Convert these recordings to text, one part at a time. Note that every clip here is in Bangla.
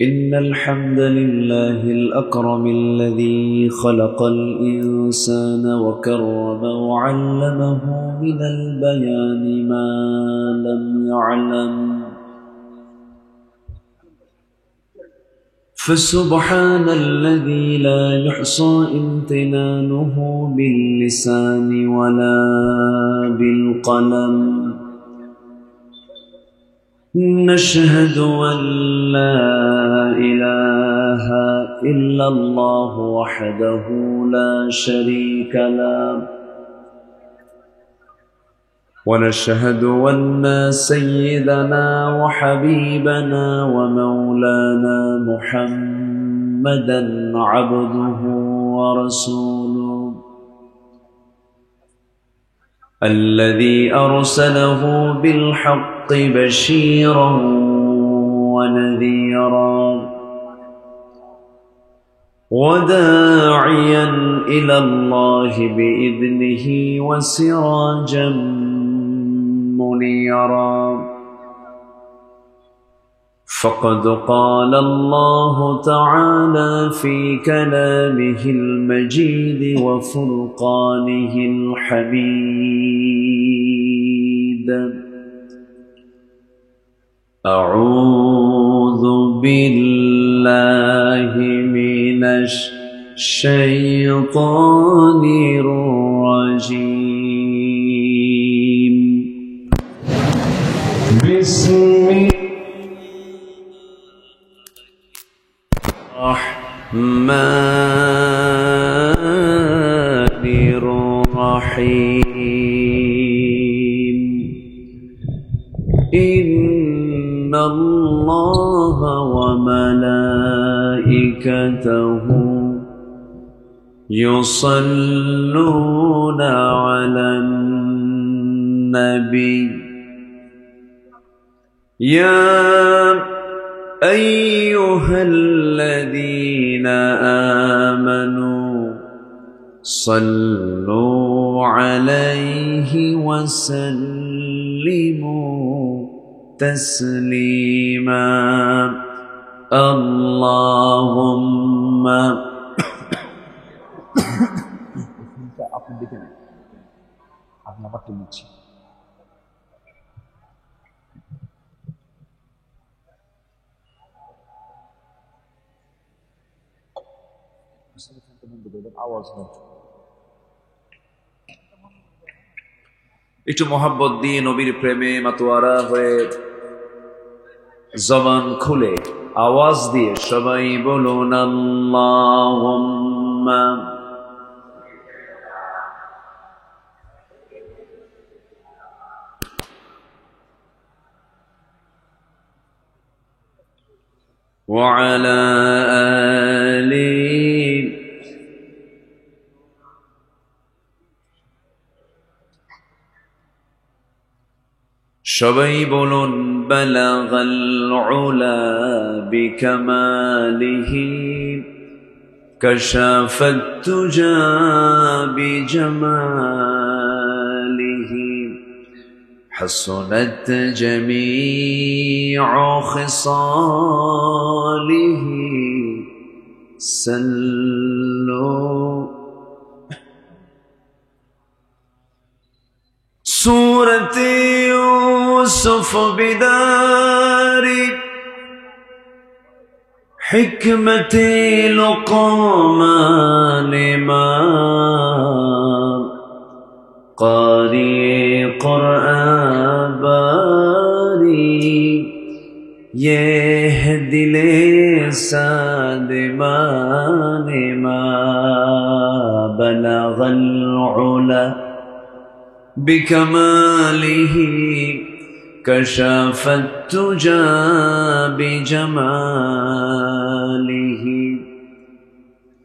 إن الحمد لله الأكرم الذي خلق الإنسان وكرم وعلمه من البيان ما لم يعلم، فسبحان الذي لا يحصى امتنانه باللسان ولا بالقلم. نشهد أن لا إله إلا الله وحده لا شريك له، ونشهد أن سيدنا وحبيبنا ومولانا محمدا عبده ورسوله الذي أرسله بالحق بشيرا ونذيرا وداعيا إلى الله بإذنه وسراجا منيرا. فقد قال الله تعالى في كلامه المجيد وفرقانه الحميد: أعوذ بالله من الشيطان الرجيم. بسم الله الرحمن الرحيم. إن الله وملائكته يصلون على النبي يا أيها الذين آمنوا صلوا عليه وسلموا تسليما. اللهم একটু মোহাব্বত দিয়ে নবীর প্রেমে মাতোয়ারা হয়ে জবান খুলে আওয়াজ দিয়ে সবাই বলুন আল্লাহুম্মা ওয়া আলা আলি সবাই বলুন বালাগাল উলা বিকামালিহি কাশাফাত তুজা বিজামালিহি হাসনাত জামিউ খিসালিহি সাল্লু سورة يوسف بدار حكمة لقمان ما قارئ قرآن باري يهدي لسان مان ما بلغ العلا بكماله كشف التجى بجماله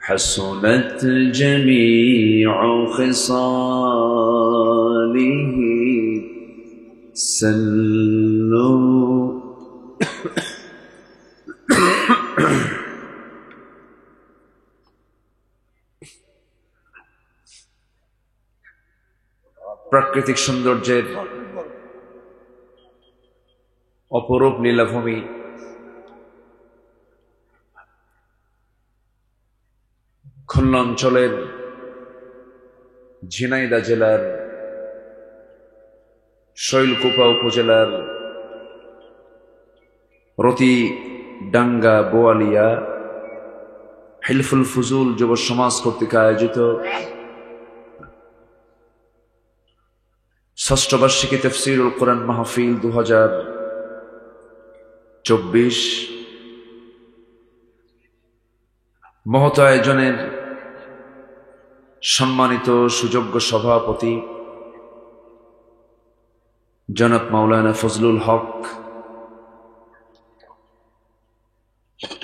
حسنت جميع خصاله سلوا প্রাকৃতিক সৌন্দর্যের অপরূপ লীলাভূমি খুলনা অঞ্চলের ঝিনাইদহ জেলার শৈলকুপা উপজেলার রতিডাঙ্গা বোয়ালিয়া হিলফুল ফুজুল যুব সমাজ কর্তৃক আয়োজিত ষষ্ঠ বার্ষিকী তাফসীরুল কোরআন মাহফিল 2024 মহৎ আয়োজনের সম্মানিত সুযোগ্য সভাপতি জনাব মাওলানা ফজলুল হক,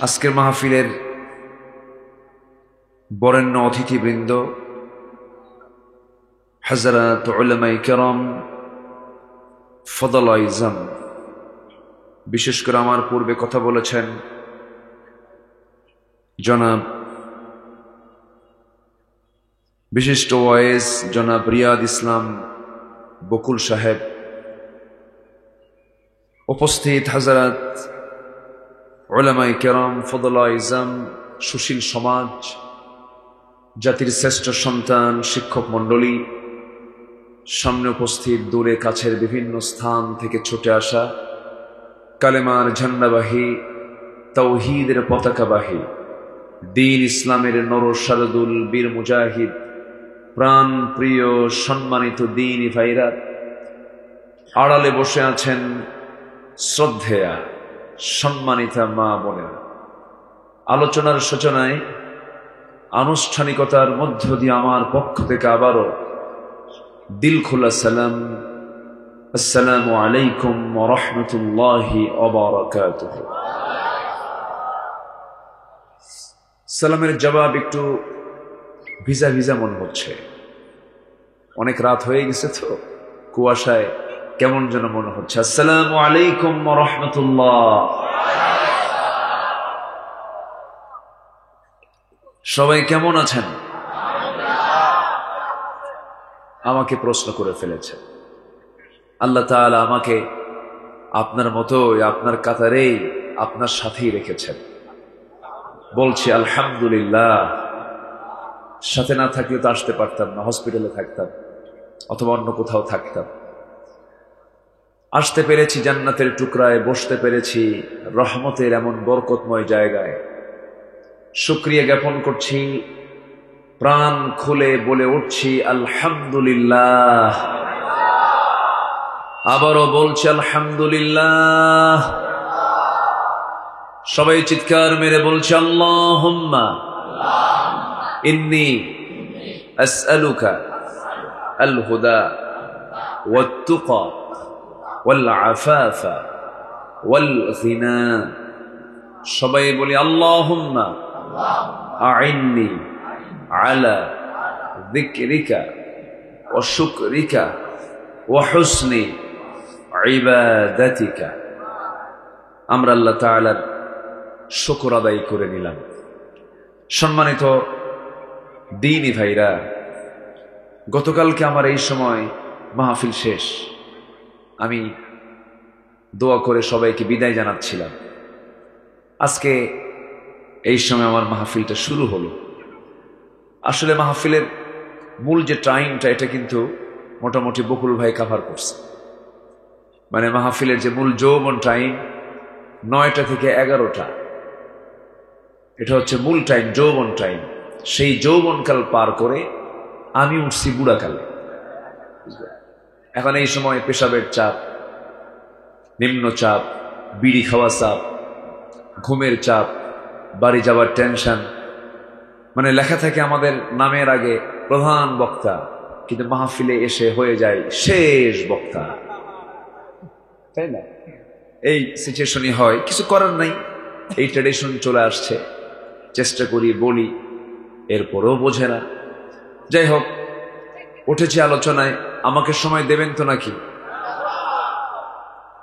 আজকের মাহফিলের বরেণ্য অতিথিবৃন্দ, হযরত উলামায়ে কেরাম, ফদল আইজাম, বিশেষ করে আমার পূর্বে কথা বলেছেন জনাব বিশিষ্ট ওয়াইজ জনাব রিয়াদ ইসলাম বকুল সাহেব, উপস্থিত হযরত উলামায়ে কেরাম, ফদল আইজাম, সুশীল সমাজ, জাতির শ্রেষ্ঠ সন্তান, শিক্ষক মণ্ডলী, সামনে উপস্থিত দূরে কাছের বিভিন্ন স্থান থেকে ছুটে আসা কালেমার ঝান্ডাবাহী, তাওহীদের পতাকাবাহী, দ্বীন ইসলামের নরসারদুল বীর মুজাহিদ, প্রাণ প্রিয় সম্মানিত দ্বীনি ভাইরা, আড়ালে বসে আছেন শ্রদ্ধেয়া সম্মানিতা মা বোনেরা। আলোচনার সূচনায় আনুষ্ঠানিকতার মধ্য দিয়ে আমার পক্ষ থেকে আবারও দিল খোলা সালাম, আসসালামু আলাইকুম ওয়া রাহমাতুল্লাহি ওয়া বারাকাতুহু। সালামের জবাব একটু ভিজা ভিজা মনে হচ্ছে, অনেক রাত হয়ে গেছে তো কুয়াশায় কেমন যেন মনে হচ্ছে। আসসালামু আলাইকুম ওয়া রাহমাতুল্লাহ। সবাই কেমন আছেন? আমাকে প্রশ্ন করে ফেলেছেন। আল্লাহ তাআলা আমাকে আপনার মতো আপনার কাতারেই আপনার সাথেই রেখেছেন। বলছি আলহামদুলিল্লাহ। সাথে না থাকলে তো আসতে পারতাম না, হসপিটালে থাকতাম অথবা অন্য কোথাও থাকতাম। আসতে পেরেছি জান্নাতের টুকরায়, বসতে পেরেছি রহমতের এমন বরকতময় জায়গায়। শুকরিয়া জ্ঞাপন করছি, প্রাণ খুলে বলে উঠছি আলহামদুলিল্লাহ। আবারও বলছি আলহামদুলিল্লাহ। সবাই চিৎকার মেরে বলছি আল্লাহুম্মা ইন্নী আসআলুকা আল হুদা ওয়াত তুকা ওয়াল আফাফা ওয়াল গিনা। সবাই বলি আল্লাহুম্মা আইন্নি আলা যিকরিকা ওয়া শুকরিকা ওয়া হুসনি ইবাদাতিকা। আমরা আল্লাহ তাআলার শুকর আদায় করে নিলাম। সম্মানিত দ্বীনি ভাইরা, গতকালকে আমার এই সময় মাহফিল শেষ, আমি দোয়া করে সবাইকে বিদায় জানাচ্ছিলাম। আজকে এই সময় আমার মাহফিলটা শুরু হলো। আসলে মাহফিলের মূল যে টাইমটা, এটা কিন্তু মোটামুটি বকুল ভাই কাভার করছে। মানে মাহফিলের যে মূল যৌবন টাইম 9টা থেকে 11টা, এটা হচ্ছে মূল টাইম, যৌবন টাইম। সেই যৌবনকাল পার করে আমি উঠছি বুড়াকালে। এখন এই সময় পেশাবের চাপ, নিম্নচাপ, বিড়ি খাওয়া চাপ, ঘুমের চাপ, বাড়ি যাওয়ার টেনশন, মানে লেখা থাকে আমাদের নামের আগে প্রধান বক্তা, কিন্তু মাহফিলে এসে হয়ে যায় শেষ বক্তা, তাই না? এই সিচুয়েশনই হয়, কিছু করার নাই, এই ট্র্যাডিশন চলে আসছে। চেষ্টা করি, বলি, এরপরেও বোঝে না। যাই হোক, উঠেছি আলোচনায়। আমাকে সময় দেবেন তো নাকি?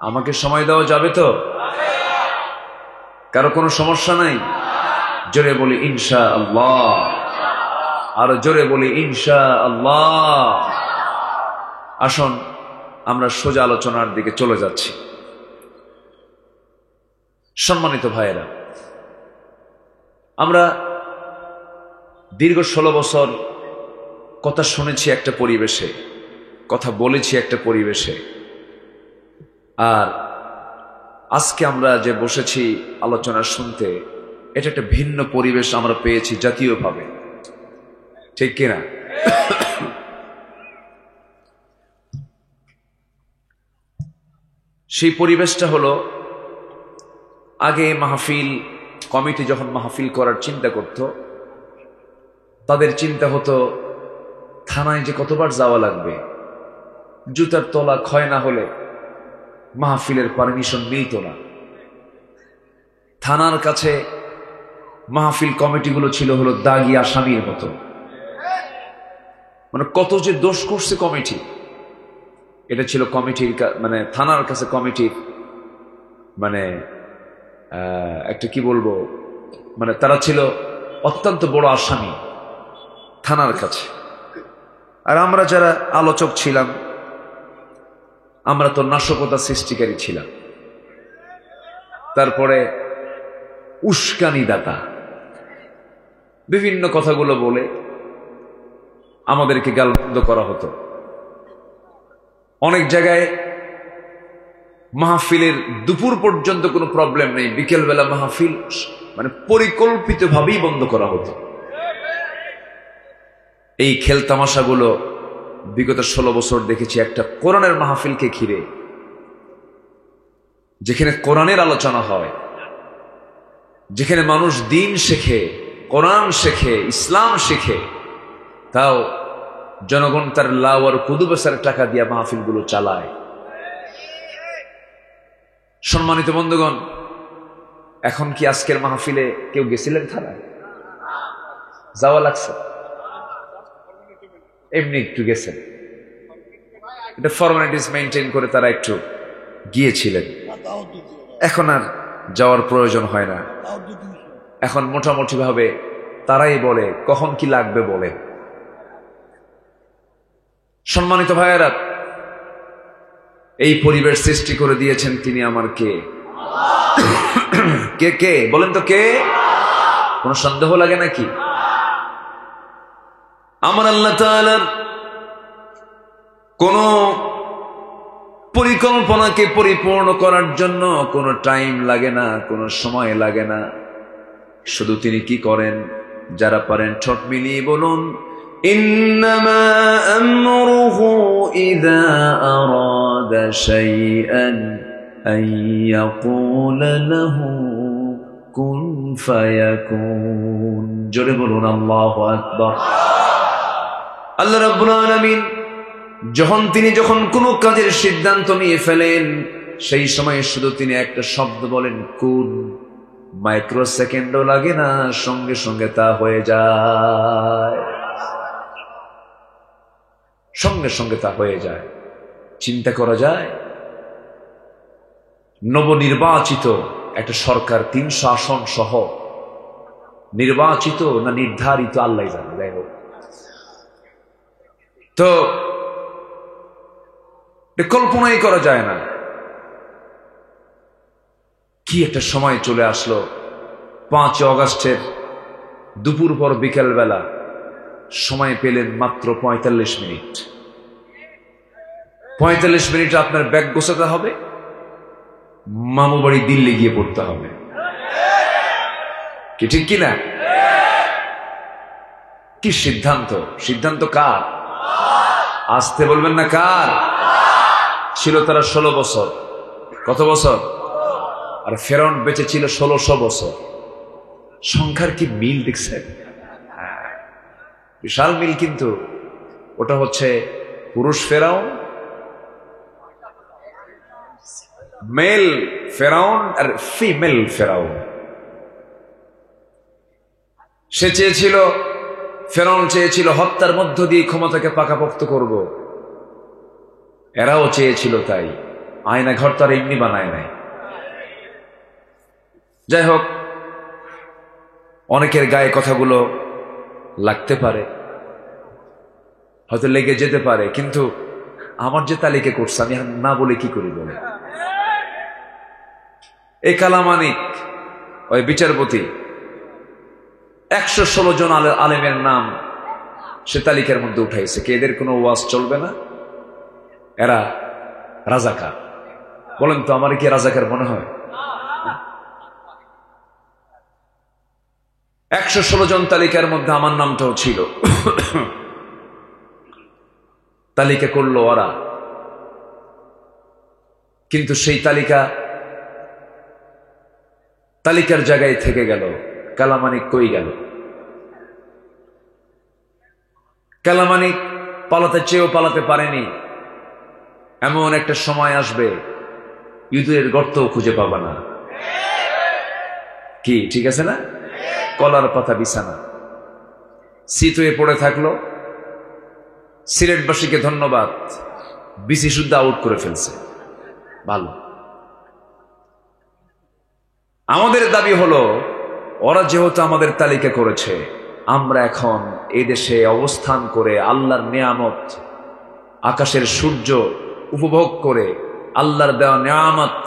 আমাকে সময় দেওয়া যাবে তো? কারো কোনো সমস্যা নাই? জোরে বলি ইনশাআল্লাহ। আরো জোরে বলি ইনশাআল্লাহ। আসুন আমরা সোজা আলোচনার দিকে চলে যাচ্ছি। সম্মানিত ভাইয়েরা, আমরা দীর্ঘ 16 বছর কথা শুনেছি একটা পরিবেশে, কথা বলেছি একটা পরিবেশে, আর আজকে আমরা যে বসেছি আলোচনা শুনতে, এটা একটা ভিন্ন পরিবেশ আমরা পেয়েছি জাতীয়ভাবে, ঠিক কিনা? সেই পরিবেশটা হলো, আগে মাহফিল কমিটি যখন মাহফিল করার চিন্তা করত, তাদের চিন্তা হতো থানায় যে কতবার যাওয়া লাগবে, জুতার তলা ক্ষয় না হলে মাহফিলের পারমিশন মিলত না। থানার কাছে মাহফিল কমিটিগুলো ছিল হলো দাগি আসামির মতো, মানে কত যে দোষ করছে কমিটি, এটা ছিল কমিটির মানে থানার কাছে কমিটির মানে একটা কি বলবো, মানে তারা ছিল অত্যন্ত বড় আসামি থানার কাছে। আর আমরা যারা আলোচক ছিলাম, আমরা তো নাশকতা সৃষ্টিকারী ছিলাম, তারপরে উস্কানি দাতা, বিভিন্ন কথাগুলো বলে আমাদেরকে গালমন্দ করা হতো। অনেক জায়গায় মাহফিলের দুপুর পর্যন্ত কোনো প্রবলেম নেই, বিকেলবেলা মাহফিল মানে পরিকল্পিতভাবেই বন্ধ করা হতো। এই খেল তামাশাগুলো বিগত 16 বছর দেখেছি একটা কোরআনের মাহফিলকে ঘিরে, যেখানে কোরআনের আলোচনা হয়, যেখানে মানুষ দিন শেখে, কোরআন শেখে, ইসলাম শেখে, তাও জনগণ তার লাউ আর কুদুবেসার টাকা দিয়ে মাহফিলগুলো চালায়। সম্মানিত বন্ধুগণ, এখন কি আজকের মাহফিলে কেউ গেছিলেন থানায়? যাওয়া লাগছে? এমনি একটু গেছেন, এটা ফর্মালিটিস মেনটেন করে তারা একটু গিয়েছিলেন। এখন আর যাওয়ার প্রয়োজন হয় না, এখন মোটামুটি ভাবে তারাই বলে কখন কি লাগবে বলে। সম্মানিত ভাইয়েরা, এই পরিবেশ সৃষ্টি করে দিয়েছেন তিনি আমার কে? কে কে বলেন তো, কে? কোন সন্দেহ লাগে নাকি? আমার আল্লাহ তাআলার কোন পরিকল্পনাকে পরিপূর্ণ করার জন্য কোনো টাইম লাগে না, কোনো সময় লাগে না। শুধু তিনি কি করেন? যারা পারেন ঠোঁট মিলিয়ে বলুন, ইন্নামা আমরুহু ইযা আরাদা শাইআন আন ইয়াকুলা লাহু কুন ফায়াকুন। জোরে বলুন আল্লাহু আকবার। আল্লাহ রাব্বুল আলামিন যখন কোনো কাজের সিদ্ধান্ত নিয়ে ফেলেন, সেই সময় শুধু তিনি একটা শব্দ বলেন, কুন। মাইক্রোসেকেন্ডও লাগে না, সঙ্গে সঙ্গে তা হয়ে যায়, সঙ্গে সঙ্গে তা হয়ে যায়। চিন্তা করা যায়, নবনির্বাচিত একটা সরকার 300 আসন সহ, নির্বাচিত না নির্ধারিত আল্লাহ জানে, যাই হোক, তো কল্পনাই করা যায় না। কি একটা সময় চলে আসলো। 5 অগাস্টের দুপুর পর বিকেল বেলা সময় পেলেন মাত্র 45 মিনিট। 45 মিনিটে আপনার ব্যাগ গোছাতে হবে, মামু বাড়ি দিল্লি গিয়ে পড়তে হবে, কি ঠিক কিনা? কি সিদ্ধান্ত! সিদ্ধান্ত কার? আসতে বলবেন না কার? ছিল তারা 16 বছর। কত বছর? আর ফেরাউন বেঁচে ছিল 1600 বছর। সংখ্যার কি মিল দেখছেন? বিশাল মিল। কিন্তু ওটা হচ্ছে পুরুষ ফেরাউন, মেল ফেরাউন আর ফিমেল ফেরাউন। সে চেয়েছিল, ফেরাউন চেয়েছিল হত্যার মধ্য দিয়ে ক্ষমতাকে পাকাপোক্ত করব, এরাও চেয়েছিল তাই। আয়না ঘর তার এমনি বানায় নাই। যাই হোক, অনেকের গায়ে কথাগুলো লাগতে পারে, হয়তো লেগে যেতে পারে, কিন্তু আমার যে তালিকা করছে আমি না বলে কি করি বলে। এই কালামানিক ওই বিচারপতি 116 জন আলেমের নাম সে তালিকার মধ্যে উঠাইছে। কে এদের কোনো ওয়াজ চলবে না? এরা রাজাকার। বলেন তো, আমার কি রাজাকার মনে হয়? 116 জন তালিকার মধ্যে আমার নামটাও ছিল। তালিকা করলো ওরা, কিন্তু সেই তালিকার জায়গায় থেকে গেল। কালামানিক কই গেল? কালামানিক পালাতে চেয়েও পালাতে পারেনি। এমন একটা সময় আসবে ইঁদুরের গর্তও খুঁজে পাবা না। কি ঠিক আছে না? কলার পাতা বিছানা, শীত হয়ে পড়ে থাকলো। সিলেটবাসীকে ধন্যবাদ, বিসি শুদ্ধ আউট করে ফেলছে। ভালো। আমাদের দাবি হলো, ওরা যেহেতু আমাদের তালিকা করেছে, আমরা এখন এই দেশে অবস্থান করে আল্লাহর নিয়ামত, আকাশের সূর্য উপভোগ করে, আল্লাহর দেওয়া নিয়ামত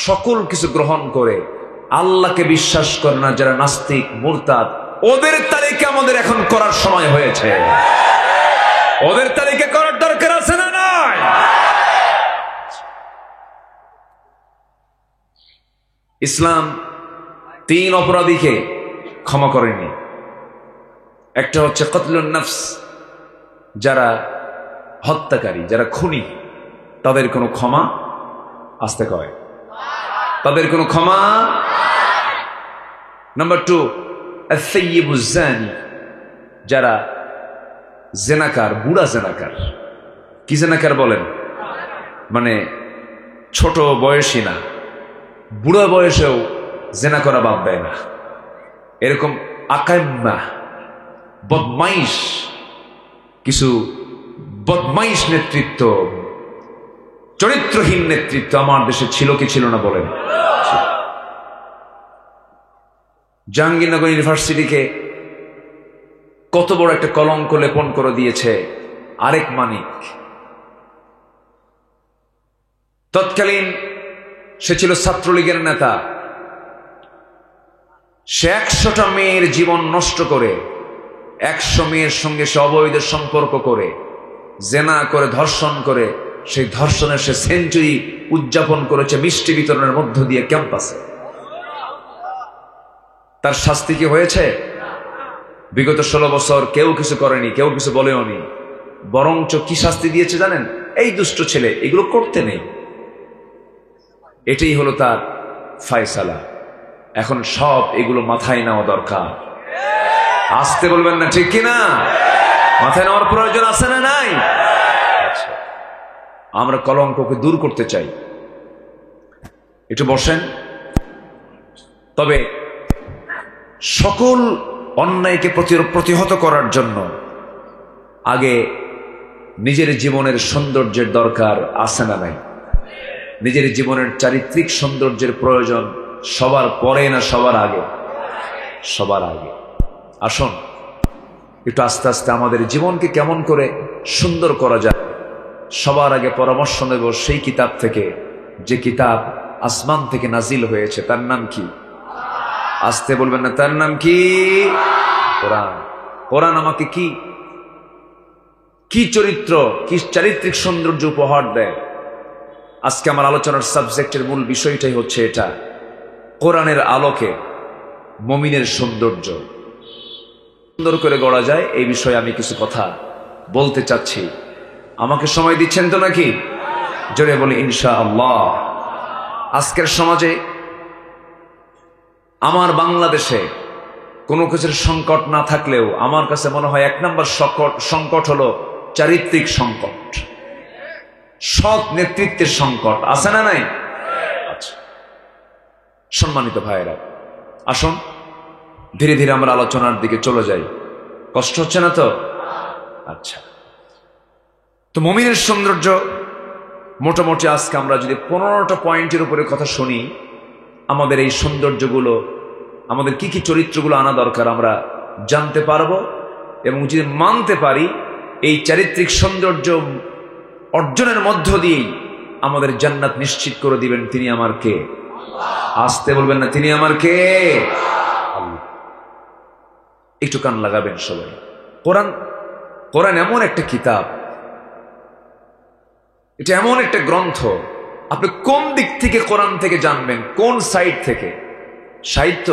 সকল কিছু গ্রহণ করে, আল্লাহকে বিশ্বাস করে না যারা নাস্তিক মুরতাদ, ওদের তালিকা আমাদের এখন করার সময় হয়েছে। ওদের তালিকা করার দরকার আছে না নাই? ইসলাম 3 অপরাধীকে ক্ষমা করেনি। একটা হচ্ছে কতলুন নফস, যারা হত্যাকারী, যারা খুনি, তাদের কোনো ক্ষমা, আসতে কয়, তাদের কোনো ক্ষমা। নাম্বার 2, আস-সাইয়্যিবুজ জানি, যারা জেনাকার, বুড়া জেনাকার। কি জেনাকার বলেন? মানে ছোট বয়সী না, বুড়া বয়সেও জেনা করা বাদ দেয় না, এরকম আকাইম্মা, বদমাইশ, কিছু বদমাইশ নেতৃত্ব, চরিত্রহীন নেতৃত্ব আমার দেশে ছিল কি ছিল না বলেন? জাহাঙ্গীরনগর ইউনিভার্সিটিকে কত বড় একটা কলঙ্ক লেপন করে দিয়েছে আরেক মানিক। তৎকালীন সে ছিল ছাত্রলীগের নেতা। সে 100টা মেয়ের জীবন নষ্ট করে, 100 মেয়ের সঙ্গে সে অবৈধ সম্পর্ক করে, জেনা করে, ধর্ষণ করে, সেই ধর্ষণের সে সেঞ্চুরি উদযাপন করেছে মিষ্টি বিতরণের মধ্য দিয়ে ক্যাম্পাসে। তার শাস্তি কি হয়েছে? বিগত 16 বছর কেউ কিছু করেনি, কেউ কিছু বলেও নি। বরঞ্চ কি শাস্তি দিয়েছে জানেন? এই দুষ্ট ছেলে, এগুলো করতে নেই, এটাই হলো তার ফায়সালা। এখন সব এগুলো মাথায় নেওয়া দরকার। আসতে বলবেন না, ঠিক কিনা? মাথায় নেওয়ার প্রয়োজন আছে না নাই? আমরা কলঙ্ককে দূর করতে চাই। একটু বসেন। তবে সকল অন্যায়কে প্রতিহত করার জন্য আগে নিজের জীবনের সৌন্দর্যের দরকার আছে না নাই? নিজের জীবনের চারিত্রিক সৌন্দর্যের প্রয়োজন সবার পরে না সবার আগে? সবার আগে। আসুন একটু আস্তে আস্তে আমাদের জীবনকে কেমন করে সুন্দর করা যায়, সবার আগে পরামর্শ নেব সেই কিতাব থেকে, যে কিতাব আসমান থেকে নাজিল হয়েছে। তার নাম কি? আসতে বলবেন না, তার নাম কি? কোরআন। কোরআন আমাকে কি কি চরিত্র, কি চারিত্রিক সৌন্দর্য উপহার দেয়। আজকে আমার আলোচনার সাবজেক্টের মূল বিষয়টাই হচ্ছে এটা, কোরআনের আলোকে মুমিনের সৌন্দর্য সুন্দর করে গড়া যায়। এই বিষয়ে আমি কিছু কথা বলতে চাচ্ছি। আমাকে সময় দিচ্ছেন তো নাকি? জোরে বলি ইনশাআল্লাহ। আজকের সমাজে, আমার বাংলাদেশে কোনো কিছুর সংকট না থাকলেও আমার কাছে মনে হয় 1 নম্বর সংকট হলো চারিত্রিক সংকট, সৎ নেতৃত্বের সংকট। আছে না নাই? আচ্ছা, সম্মানিত ভাইয়েরা, আসুন ধীরে ধীরে আমরা আলোচনার দিকে চলে যাই। কষ্ট হচ্ছে না তো? আচ্ছা, তো মুমিনের সৌন্দর্য মোটামুটি আজকে আমরা যদি 15টা পয়েন্টের উপরে কথা শুনি, আমাদের এই সৌন্দর্যগুলো, আমাদের কি কি চরিত্রগুলো আনা দরকার আমরা জানতে পারবো। এবং যদি মানতে পারি, এই চারিত্রিক সৌন্দর্য অর্জনের মধ্য দিয়েই আমাদের জান্নাত নিশ্চিত করে দিবেন। তিনি আমার কে? আসতে বলবেন না, তিনি আমার কে? একটু কান লাগাবেন সবাই। কোরআন কোরআন এমন একটা কিতাব, এটা এমন একটা গ্রন্থ, আপনি কোন দিক থেকে কোরআন থেকে জানবেন, কোন সাইড থেকে? সাহিত্য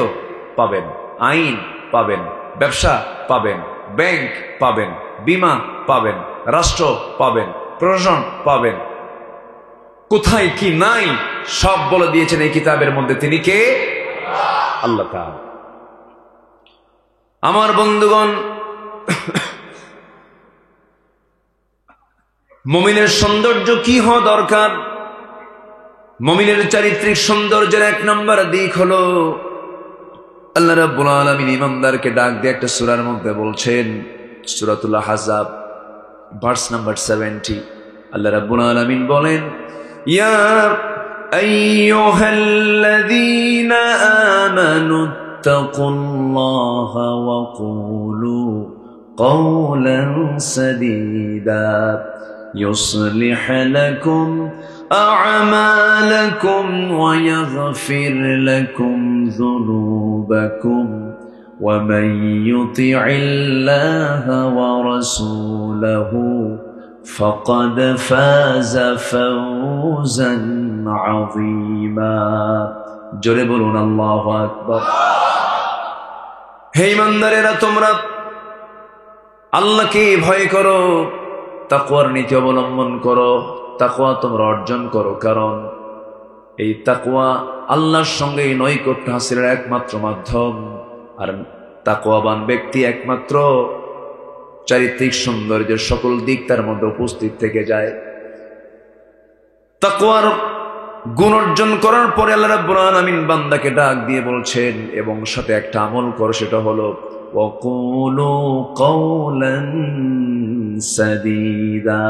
পাবেন, আইন পাবেন, ব্যবসা পাবেন, ব্যাংক পাবেন, বীমা পাবেন, রাষ্ট্র পাবেন, প্রশাসন পাবেন, কোথায় কি নাই সব বলে দিয়েছেন এই কিতাবের মধ্যে। তিনি কে? আল্লাহ তাআলা। আমার বন্ধুগণ, মুমিনের সৌন্দর্য কি হওয়া দরকার? মুমিনের চারিত্রিক সৌন্দর্যের এক নম্বর দিক হলো, আল্লাহ রাব্বুল আলামিন ইমানদারকে ডাক দিয়ে একটা সূরার মধ্যে বলছেন, সূরাতুল আহজাব ভার্স নাম্বার 70, আল্লাহ রাব্বুল আলামিন বলেন, ইয়া আইয়ুহাল্লাযীনা আমানু তাকুল্লাহা ওয়া কুলু قولا سديدا يصلح لكم أعمالكم ويغفر لكم ذنوبكم ومن يطع الله ورسوله فقد فاز فوزا عظيما জোরে বলুন আল্লাহু আকবার। হে ঈমানদারেরা, তোমরা আল্লাহকে ভয় করো, তাকওয়ার নীতি অবলম্বন করো, তাকওয়া তোমরা অর্জন করো, কারণ এই তাকওয়া আল্লাহর সঙ্গে নৈকট্য হাসিলের একমাত্র মাধ্যম। আর তাকওয়াবান ব্যক্তি একমাত্র চারিত্রিক সৌন্দর্যের সকল দিক তার মধ্যে উপস্থিত থেকে যায়। তাকওয়ার গুণ অর্জন করার পরে আল্লাহ রাব্বুল আলামিন বান্দাকে ডাক দিয়ে বলছেন, এবং সাথে একটা আমল করো, সেটা হলো ওয়াকুলু কওলান সাদীদা।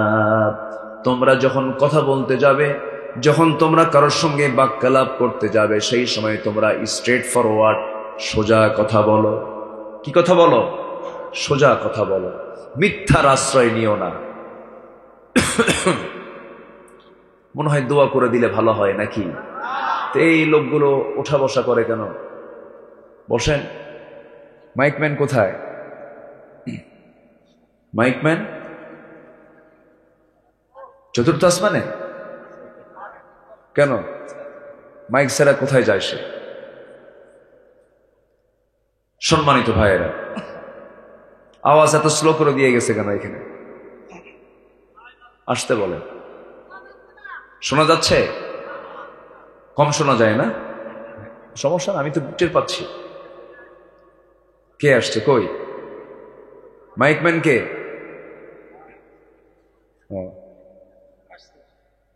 তোমরা যখন কথা বলতে যাবে, যখন তোমরা কারোর সঙ্গে বাক্যালাপ করতে যাবে, সেই সময় তোমরা স্ট্রেট ফরওয়ার্ড, সোজা কথা বলো। কি কথা বলো? সোজা কথা বলো, মিথ্যার আশ্রয় নিও না। মনে হয় দোয়া করে দিলে ভালো হয় নাকি? তো এই লোকগুলো ওঠা বসা করে কেন? বসেন। মাইকম্যান কোথায়? মাইকম্যান চতুর্থ আসমানে কেন? মাইক ছাড়া কোথায় যায় সে? সম্মানিত ভাইয়েরা, আওয়াজ এত স্লো করে দিয়ে গেছে কেন? এখানে আসতে বলেন। শোনা যাচ্ছে? কম শোনা যায় না? সমস্যা না, আমি তো টের পাচ্ছি। কে আসছে? কই মাইকম্যান? কে?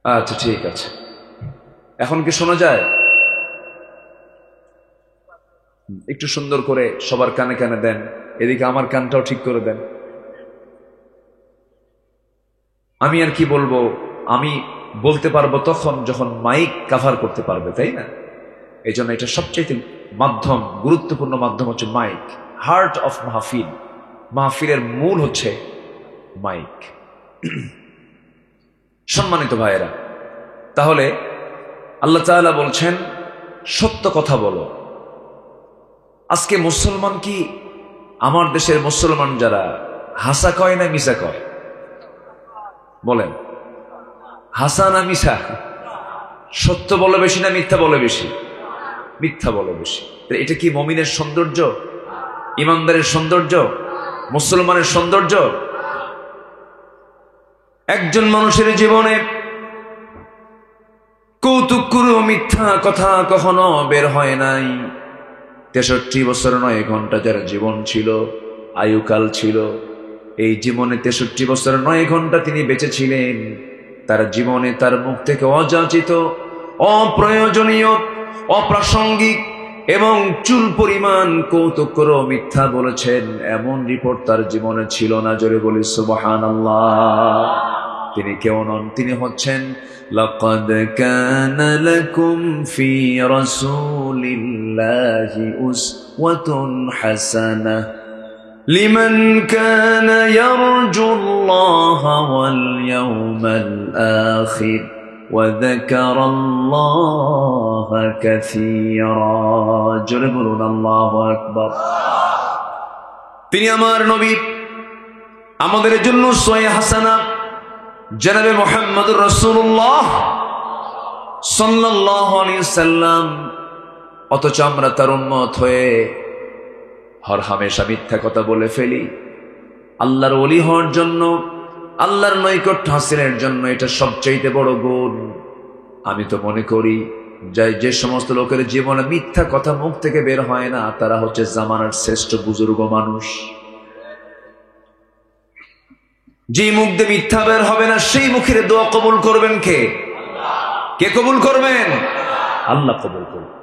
আচ্ছা ঠিক আছে। এখন কি শোনা যায়? একটু সুন্দর করে সবার কানে কানে দেন, এদিকে আমার কানটাও ঠিক করে দেন। আমি আর কি বলবো, আমি বলতে পারবো তখন যখন মাইক কাভার করতে পারবে, তাই না? এই জন্য এটা সবচেয়ে মাধ্যম, গুরুত্বপূর্ণ মাধ্যম হচ্ছে মাইক। হার্ট অফ মাহফিল, মাহফিলের মূল হচ্ছে মাইক। সম্মানিত ভাইয়েরা, তাহলে আল্লাহ তাআলা বলছেন সত্য কথা বলো। আজকে মুসলমান কি, আমার দেশের মুসলমান যারা, হাসা কয় না মিশা কয়? বলেন, হাসা না মিশা? সত্য বলে বেশি না মিথ্যা বলে বেশি? মিথ্যা বলে বেশি। এটা কি মুমিনের সৌন্দর্য, ইমানদারের সৌন্দর্য, মুসলমানের সৌন্দর্য? একজন মানুষের জীবনে কৌতুক করে মিথ্যা কথা কখনো বের হয় নাই। 63 বছর 9 ঘন্টা যার জীবন ছিল, আয়ুকাল ছিল, এই জীবনে 63 বছর 9 ঘন্টা তিনি বেঁচে ছিলেন। তার জীবনে তার মুখ থেকে অযাচিত, অপ্রয়োজনীয়, অপ্রাসঙ্গিক এবং চুল পরিমাণ কৌতুক করে মিথ্যা বলেছেন এমন রিপোর্ট তার জীবনে ছিল না। জোরে বলি সুবহানাল্লাহ। তিনি কেউ নন, তিনি হচ্ছেন লাকাদ কানা লাকুম ফি রাসূলিল্লাহি উসওয়াতুন হাসানাহ লিমান কানা ইয়ারজুল্লাহা ওয়াল ইয়াওমাল আখির ওয়াযাকারাল্লাহা কাসীরা। জোরে বলুন আল্লাহু আকবার। তিনি আমার নবী, আমাদের জন্য সওয়া হাসানা জনাবে মুহাম্মদুর রাসূলুল্লাহ সাল্লাল্লাহু আলাইহি সাল্লাম। অথচ আমরা তার উম্মত হয়ে হর হামেশা মিথ্যা কথা বলে ফেলি। আল্লাহর ওলি হওয়ার জন্য, আল্লাহর নৈকট্য হাসিলের জন্য এটা সবচেয়ে বড় গুণ। আমি তো মনে করি যে সমস্ত লোকের জীবনে মিথ্যা কথা মুখ থেকে বের হয় না, তারা হচ্ছে জামানার শ্রেষ্ঠ বুজুর্গ মানুষ। যে মুখ দিয়ে মিথ্যা বের হবে না, সেই মুখের দোয়া কবুল করবেন কে? কে কবুল করবেন? আল্লাহ কবুল করবেন।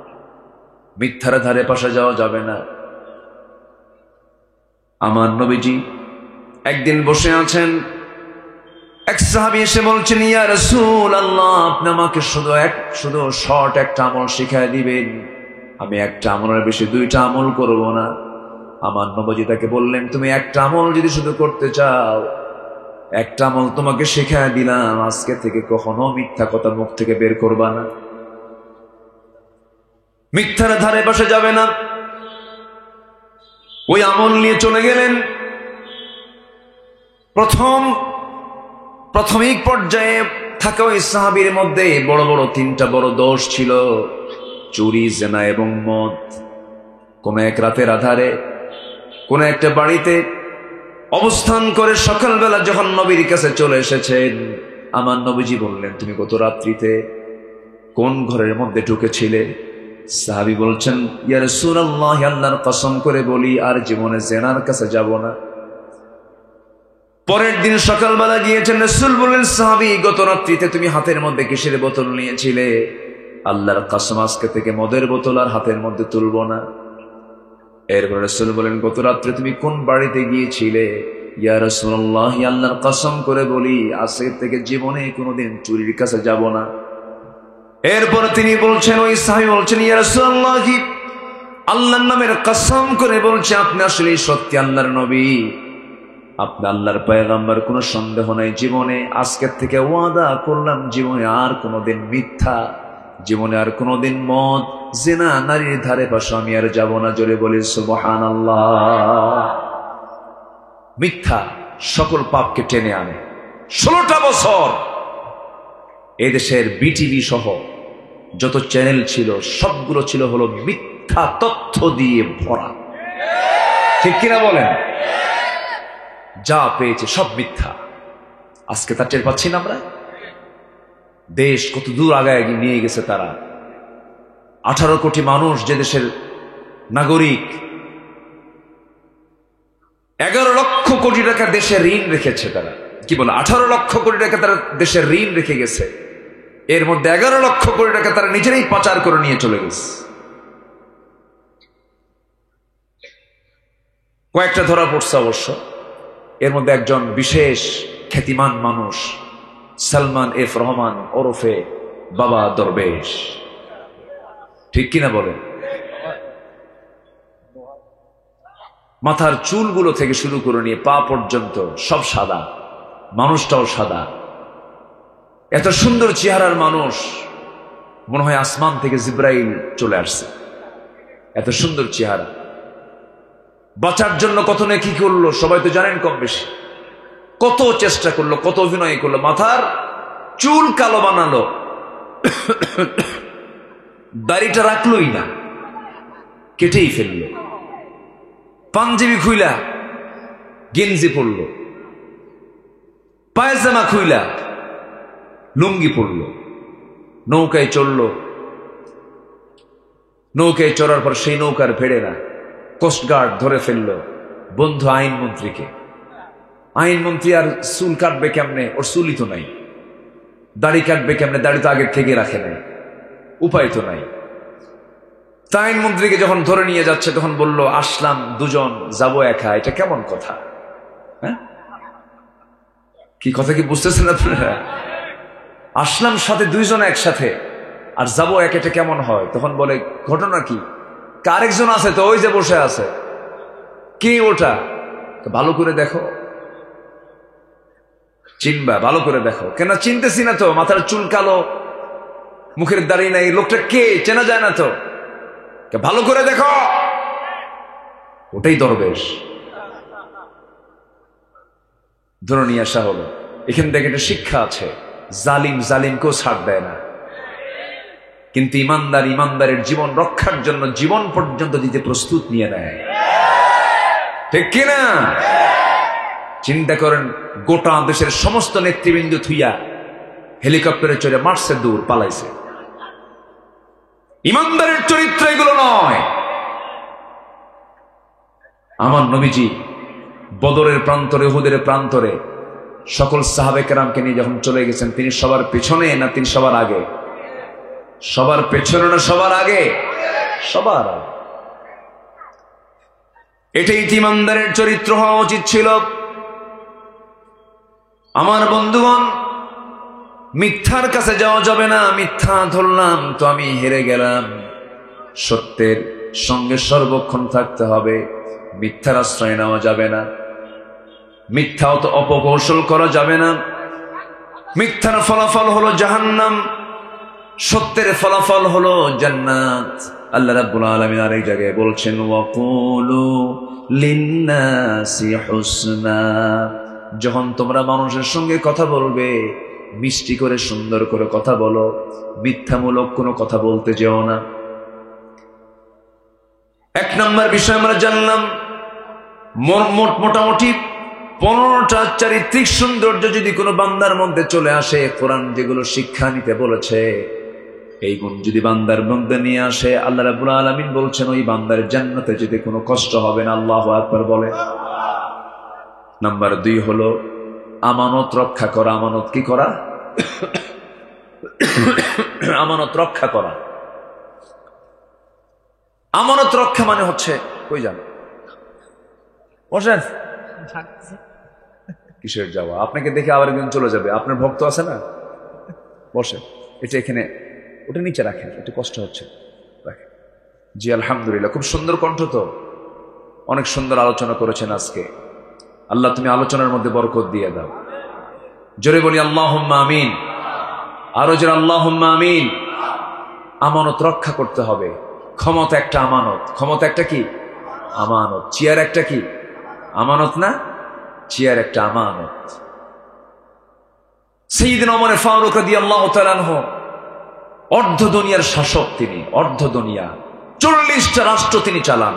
মিথ্যার ধারে পাশে যাওয়া যাবে না। আমার নবীজি একদিন বসে আছেন, এক সাহাবী এসে বলছেন, ইয়া রাসূলুল্লাহ, আপনি আমাকে শুধু শর্ট একটা আমল শিখায় দিবেন, আমি একটা আমলের বেশি দুইটা আমল করব না। আমার নবীজি তাকে বললেন, তুমি একটা আমল যদি শুধু করতে চাও, একটা আমল তোমাকে শিখায় দিলাম, আজকে থেকে কখনো মিথ্যা কথা মুখ থেকে বের করবা না, মিথ্যার ধারে পাশে যাবে না। ওই আমল নিয়ে চলে গেলেন। প্রাথমিক পর্যায়ে থাকা ওই সাহাবীর মধ্যে বড় বড় তিনটা বড় দোষ ছিল: চুরি, জেনা এবং মদ। কোন এক রাতের আধারে কোন একটা বাড়িতে অবস্থান করে সকালবেলা যখন নবীর কাছে চলে এসেছেন, আমার নবীজি বললেন, তুমি গত রাত্রিতে কোন ঘরের মধ্যে ঢুকেছিলে? সাহাবী বলছেন, ইয়া রাসূলুল্লাহ, আল্লাহর কসম করে বলি আর জীবনে জেনার কাছে যাব না। পরের দিন সকালবেলা গিয়েছেন, রাসূল বললেন, সাহাবী, গত রাত্রিতে তুমি হাতের মধ্যে কিসের বোতল নিয়েছিলে? আল্লাহর কসম, আজকে থেকে মদের বোতল আর হাতের মধ্যে তুলব না। এরপর রাসূল বলেন, গত রাত্রে তুমি কোন বাড়িতে গিয়েছিলে? ইয়া রাসূলুল্লাহ, আল্লাহর কসম করে বলি আজকে থেকে জীবনে কোনোদিন চুরির কাছে যাব না। এরপর তিনি বলছেন, ওই সাহাবী বলছেন, ইয়া রাসূলুল্লাহ, আল্লাহর নামের কসম করে বলছে আপনি আসলে সত্যি আল্লাহর নবী, আপনি আল্লাহর পয়গম্বর, কোনো সন্দেহ নাই। জীবনে আজকের থেকে ওয়াদা করলাম, জীবনে আর কোনোদিন মিথ্যা, জীবনে আর কোনোদিন মদ, জিনা, নারীর ধারে পাশে আমি আর যাব না। জোরে বলি সুবহানাল্লাহ। মিথ্যা সকল পাপকে টেনে আনে। 16টা বছর এদেশের বিটিভি সহ যত চ্যানেল ছিল সবগুলো ছিল হলো মিথ্যা তথ্য দিয়ে ভরা। ঠিক কিনা বলেন? যা পেয়েছে সব মিথ্যা। আজকে তা টের পাচ্ছি না আমরা। দেশ কত দূর আগায় নিয়ে গেছে তারা। 18 কোটি মানুষ যে দেশের নাগরিক, 11 লক্ষ কোটি টাকা দেশে ঋণ রেখেছে তারা। কি বলে, 18 লক্ষ কোটি টাকা তারা দেশের ঋণ রেখে গেছে। এর মধ্যে 11 লক্ষ কোটি টাকা তারা নিজেরাই পাচার করে নিয়ে চলে গেছে। কয়েকটা ধরা পড়ছে অবশ্য। এর মধ্যে একজন বিশেষ খ্যাতিমান মানুষ, সালমান এফ রহমান ওরফে বাবা দরবেশ। ঠিক কিনা বলেন? মাথার চুলগুলো থেকে শুরু করে নিয়ে পা পর্যন্ত সব সাদা, মানুষটাও সাদা। এত সুন্দর চেহারার মানুষ, মনে হয় আসমান থেকে জিব্রাইল চলে আসছে। এত সুন্দর চেহারা। বাঁচার জন্য কত নেকি করলো সবাই তো জানেন কম বেশি। কত চেষ্টা করলো, কত অভিনয় করলো, মাথার চুল কালো বানালো, দাড়িটা রাখলোই না, কেটেই ফেললো। পাঞ্জাবি খুইলা গেঞ্জি পরলো, পায়জামা খুইলা লুঙ্গি পরলো, নৌকায় চললো। নৌকায় চড়ার পর সেই নৌকার ভেড়েরা কোস্টগার্ড ধরে ফেললো বন্ধু আইনমন্ত্রীকে। আইনমন্ত্রী আর চুল কাটবে কেমনে? ওর চুলই তো নাই। দাড়ি কাটবে কেমনে? দাড়ি তো আগের থেকে রাখে নাই, উপায় তো নাই। তা আইনমন্ত্রীকে যখন ধরে নিয়ে যাচ্ছে তখন বলল, আসলাম দুজন, যাবো একা। এটা কেমন কথা? হ্যাঁ, কি কথা কি বুঝতেছেন আপনারা? আসলাম সাথে দুইজন একসাথে, আর যাবো এক, এটা কেমন হয়? তখন বলে, ঘটনা কি? আরেকজন আছে তো, ওই যে বসে আছে। কে ওটা? ভালো করে দেখো, চিনবা, ভালো করে দেখো। কেন চিনতেছি না তো, মাথার চুল কালো, মুখের দাড়ি নাই, লোকটা কে চেনা যায় না তো। ভালো করে দেখো, ওটাই দরবেশ। ধরে নিয়ে আসা হলো। এখান থেকে একটা শিক্ষা আছে, জালিম জালিমকেও ছাড় দেয় না, কিন্তু ইমানদার ইমানদারের জীবন রক্ষার জন্য জীবন পর্যন্ত দিতে প্রস্তুত নিয়ে নেয়। ঠিক কিনা? চিন্তা করেন, গোটা দেশের সমস্ত নেতৃবৃন্দ থুইয়া হেলিকপ্টারে চড়ে মারছে, দূর পালাইছে। ইমানদারের চরিত্র এগুলো নয়। আমার নবীজি বদরের প্রান্তরে, উহুদের প্রান্তরে সকল সাহাবে কেরামকে নিয়ে যখন চলে গেছেন, তিনি সবার পেছনে না তিনি সবার আগে? সবার পেছনে না সবার আগে? সবার আগে। এটাই ইমানদারের চরিত্র হওয়া উচিত ছিল। আমার বন্ধুগণ, মিথ্যার কাছে যাওয়া যাবে না। মিথ্যা ধরলাম তো আমি হেরে গেলাম। সত্যের সঙ্গে সর্বক্ষণ থাকতে হবে। মিথ্যার আশ্রয় নেওয়া যাবে না, মিথ্যাও তো অপকৌশল করা যাবে না। মিথ্যার ফলাফল হলো জাহান্নাম, সত্যের ফলাফল হলো জান্নাত। আল্লাহ রাব্বুল আলামিন আরেক জায়গায় বলছেন, ওয়াকুলু লিন্নাসি হুসনা। যখন তোমরা মানুষের সঙ্গে কথা বলবে, মিষ্টি করে সুন্দর করে কথা বলো, মিথ্যামূলক কোনো কথা বলতে যেও না। এক নম্বর বিষয় আমরা জানলাম, মোটামুটি 15টা চারিত্রিক সৌন্দর্য যদি কোনো বান্দার মধ্যে চলে আসে, কোরআন যেগুলো শিক্ষা নিতে বলেছে, এই গুণ যদি বান্দার মধ্যে নিয়ে আসে, আল্লাহ রাব্বুল আলামিন বলছেন ওই বান্দার জান্নাতে যেতে কোনো কষ্ট হবে না। আল্লাহু আকবার বলে। নাম্বার 2 হলো আমানত রক্ষা করা। আমানত কি করা? আমানত রক্ষা করা। আমানত রক্ষা মানে হচ্ছে, কই যান? বসেন। কিসের যাওয়া? আপনাকে দেখে আবার একদিন চলে যাবে। আপনার ভক্ত আছে না? বসে। এটা এখানে, ওটা নিচে রাখেন, একটু কষ্ট হচ্ছে, রাখেন। জি আলহামদুলিল্লাহ, খুব সুন্দর কণ্ঠ তো, অনেক সুন্দর আলোচনা করেছেন আজকে। আল্লাহ তুমি আলোচনার মধ্যে বরকত দিয়ে দাও। জোরে বলি আল্লাহুম্মা আমিন। আরো জোরে আল্লাহুম্মা আমিন। আমানত রক্ষা করতে হবে। ক্ষমতা একটা আমানত। ক্ষমতা একটা কি? আমানত। চেয়ার একটা কি? আমানত না? চেয়ার একটা আমানত। সাইয়্যিদনা ওমর ফারুক রাদিয়াল্লাহু তাআলা আনহু অর্ধ দুনিয়ার শাসক। তিনি অর্ধ দুনিয়া, 40টা রাষ্ট্র তিনি চালান।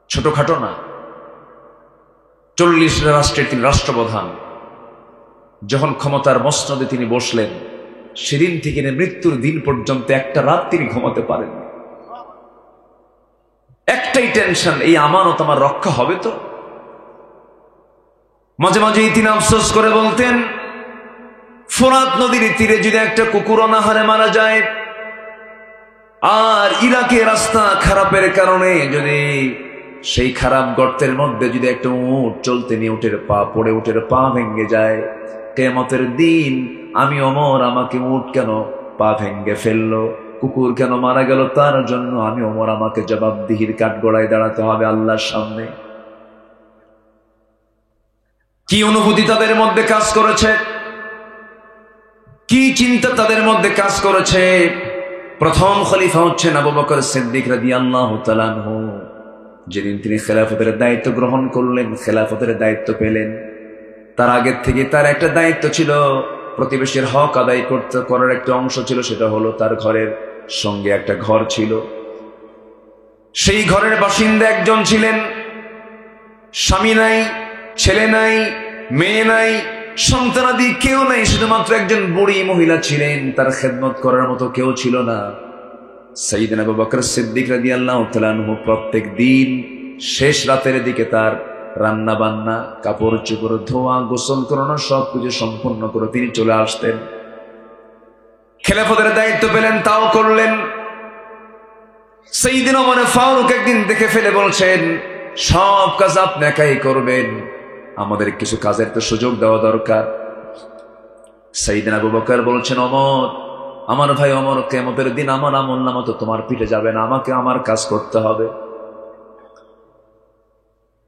ছোটখাটো না, 40টা রাষ্ট্রের তিনি রাষ্ট্রপ্রধান। যখন ক্ষমতার মসনদে তিনি বসলেন, সেদিন থেকে মৃত্যুর দিন পর্যন্ত একটা রাত তিনি ঘুমাতে পারেন। একটাই টেনশন, এই আমানত আমার রক্ষা হবে তো? মাঝে মাঝেই তিনি আফসোস করে বলতেন, ফোরাত নদীর তীরে যদি একটা কুকুর অনাহারে মারা যায়, আর ইরাকের রাস্তা খারাপের কারণে যদি সেই খারাপ গর্তের মধ্যে যদি একটা উট চলতে নিয়ে উটের পা পড়ে, উটের পা ভেঙে যায়, কিয়ামতের দিন আমি ওমর, আমাকে উট কেন পা ভেঙে ফেললো, কুকুর কেন মারা গেল, তার জন্য আমি ওমর, আমাকে জবাবদিহির কাঠগড়ায় দাঁড়াতে হবে আল্লাহর সামনে। কি অনুভূতি তাদের মধ্যে কাজ করেছে, কি চিন্তা তাদের মধ্যে কাজ করেছে। প্রথম খলিফা হচ্ছেন আবু বকর সিদ্দিক রাদিয়াল্লাহু তাআলা আনহু। যেদিন তিনি খেলাফতের দায়িত্ব গ্রহণ করলেন, খেলাফতের দায়িত্ব পেলেন, তার আগের থেকে তার একটা দায়িত্ব ছিল, প্রতিবেশীর হক আদায় করার একটা অংশ ছিল, সেটা হলো তার ঘরের সঙ্গে একটা ঘর ছিল। সেই ঘরের বাসিন্দা একজন ছিলেন, স্বামী নাই, ছেলে নাই, মেয়ে নাই, সন্তানাদি কেউ নাই, শুধুমাত্র একজন বুড়ি মহিলা ছিলেন, তার খেদমত করার মতো কেউ ছিল না। সাইয়্যিদনা আবু বকর সিদ্দিক রাদিয়াল্লাহু তাআলা আনহু প্রত্যেক দিন শেষ রাতের দিকে তার রান্না বান্না, কাপড় চোপড় ধোয়া, গোসল করানো সবকিছু সম্পন্ন করে তিনি চলে আসতেন। খেলাফতের দায়িত্ব পেলেন, তাও করলেন। সাইয়্যিদনা ওমর ফারুক একদিন দেখে ফেলে বলছেন, সব কাজ আপনি একাই করবেন, আমাদের কিছু কাজের তো সুযোগ দেওয়া দরকার। সাইয়্যিদনা আবু বকর বলছেন, ওমর, আমার ভাই ওমর, কিয়ামতের দিন আমার আমলনামা তো তোমার পিঠে যাবে না, আমাকে আমার কাজ করতে হবে।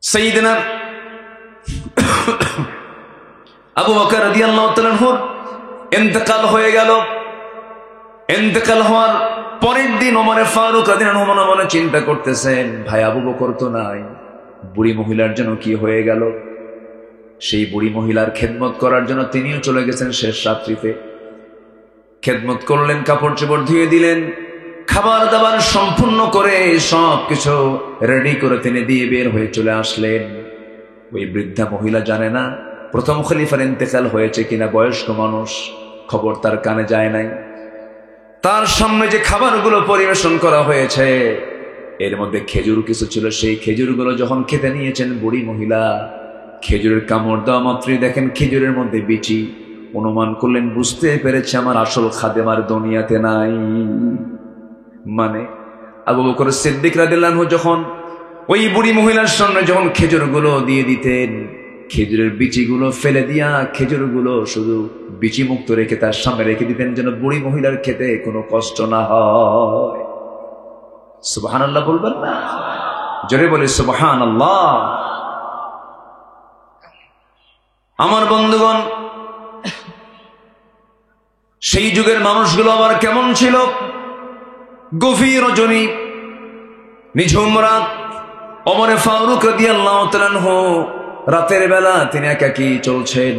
সাইয়্যিদনা আবু বকর রাদিয়াল্লাহু তাআলা আনহুর ইন্তেকাল হয়ে গেল। ইন্তেকাল হওয়ার পরের দিন ওমর ফারুক রাদিয়াল্লাহু আনহু মনে চিন্তা করতেছেন, ভাই আবু বকর তো নাই, বুড়ি মহিলার জন্য কি হয়ে গেল। সেই বুড়ি মহিলার খেদমত করার জন্য তিনিও চলে গেছেন শেষ রাত্রিতে। খেদমত করলেন, কাপড় চোপড় ধুয়ে দিলেন, খাবার দাবার সম্পূর্ণ করে সবকিছু রেডি করে তিনি দিয়ে বের হয়ে চলে আসলেন। ওই বৃদ্ধা মহিলা জানে না প্রথম খলিফার ইন্তেকাল হয়েছে কিনা, বয়স্ক মানুষ, খবর তার কানে যায় নাই। তার সামনে যে খাবারগুলো পরিবেশন করা হয়েছে এর মধ্যে খেজুর কিছু ছিল, সেই খেজুরগুলো যখন খেতে নিয়েছেন বুড়ি মহিলা, খেজুরের কামড় দেওয়া মাত্রই দেখেন খেজুরের মধ্যে বিচি। অনুমান করলেন, বুঝতে পেরেছে আমার আসল খাদেমার দুনিয়াতে নাই। মানে আবু বকর সিদ্দিক রাদিয়াল্লাহু আনহু যখন ওই বুড়ি মহিলার সামনে যখন খেজুরগুলো দিয়ে দিতেন, খেজুরের বিচিগুলো ফেলে দিয়া খেজুরগুলো শুধু বিচি মুক্ত রেখে তার সামনে রেখে দিতেন, যেন বুড়ি মহিলার খেতে কোনো কষ্ট না হয়। সুবহানাল্লাহ বলবেন না? জোরে বলে সুবহানাল্লাহ। আমার বন্ধুগণ, সেই যুগের মানুষগুলো আবার কেমন ছিল? গভীর রজনী, নিঝুম রাত, ওমরে ফারুক রাদিয়াল্লাহু তাআলা আনহু রাতের বেলা তিনি একাকী চলছেন,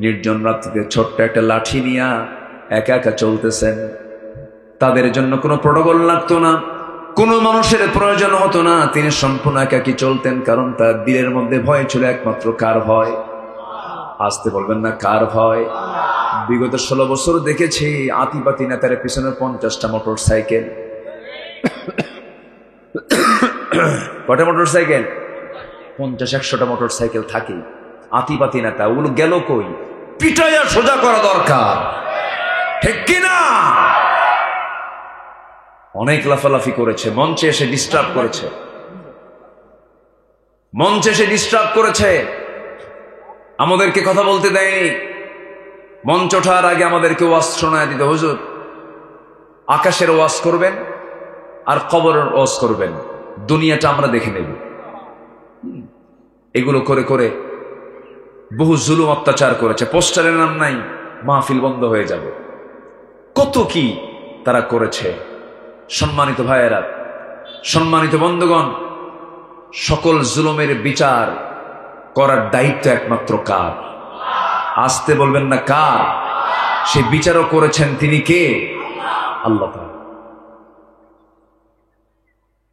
নির্জন রাত্রিতে ছোট্ট একটা লাঠি নিয়ে একা একা চলতেছেন। তাদের জন্য কোনো প্রটোকল লাগতো না, কোনো মানুষের প্রয়োজন হতো না, তিনি সম্পূর্ণ একাকী চলতেন। কারণ তার দিলের মধ্যে ভয় ছিল একমাত্র কার ভয়? আসতে বলবেন না, কার ভয়? বিগত 16 বছর দেখেছি আতিপাতি নেতার পিছনে 50টা মোটর সাইকেল। কটা মোটর সাইকেল? 50-100টা মোটর সাইকেল থাকে। আতিপাতি নেতা, ওগুলো গেল কই? পিটাইয়া সোজা করা দরকার, ঠিক কিনা? অনেক লাফালাফি করেছে, মঞ্চে এসে ডিস্টার্ব করেছে, মঞ্চে এসে ডিস্টার্ব করেছে, আমাদেরকে কথা বলতে দেয়নি। মঞ্চ ওঠার আগে আমাদেরকে ওয়াজ শোনায় দিত, হুজুর আকাশের ওয়াজ করবেন আর কবরের ওয়াজ করবেন, দুনিয়াটা আমরা দেখে নেব। এগুলো করে করে বহু জুলুম অত্যাচার করেছে। পোস্টারের নাম নাই, মাহফিল বন্ধ হয়ে যাবে, কত কি তারা করেছে। সম্মানিত ভাইয়েরা, সম্মানিত বন্ধুগণ, সকল জুলুমের বিচার করার দায়িত্ব একমাত্র কার? আসতে বলবেন না, কার? সেই বিচারও করেছেন তিনি কে? আল্লাহ তাআলা।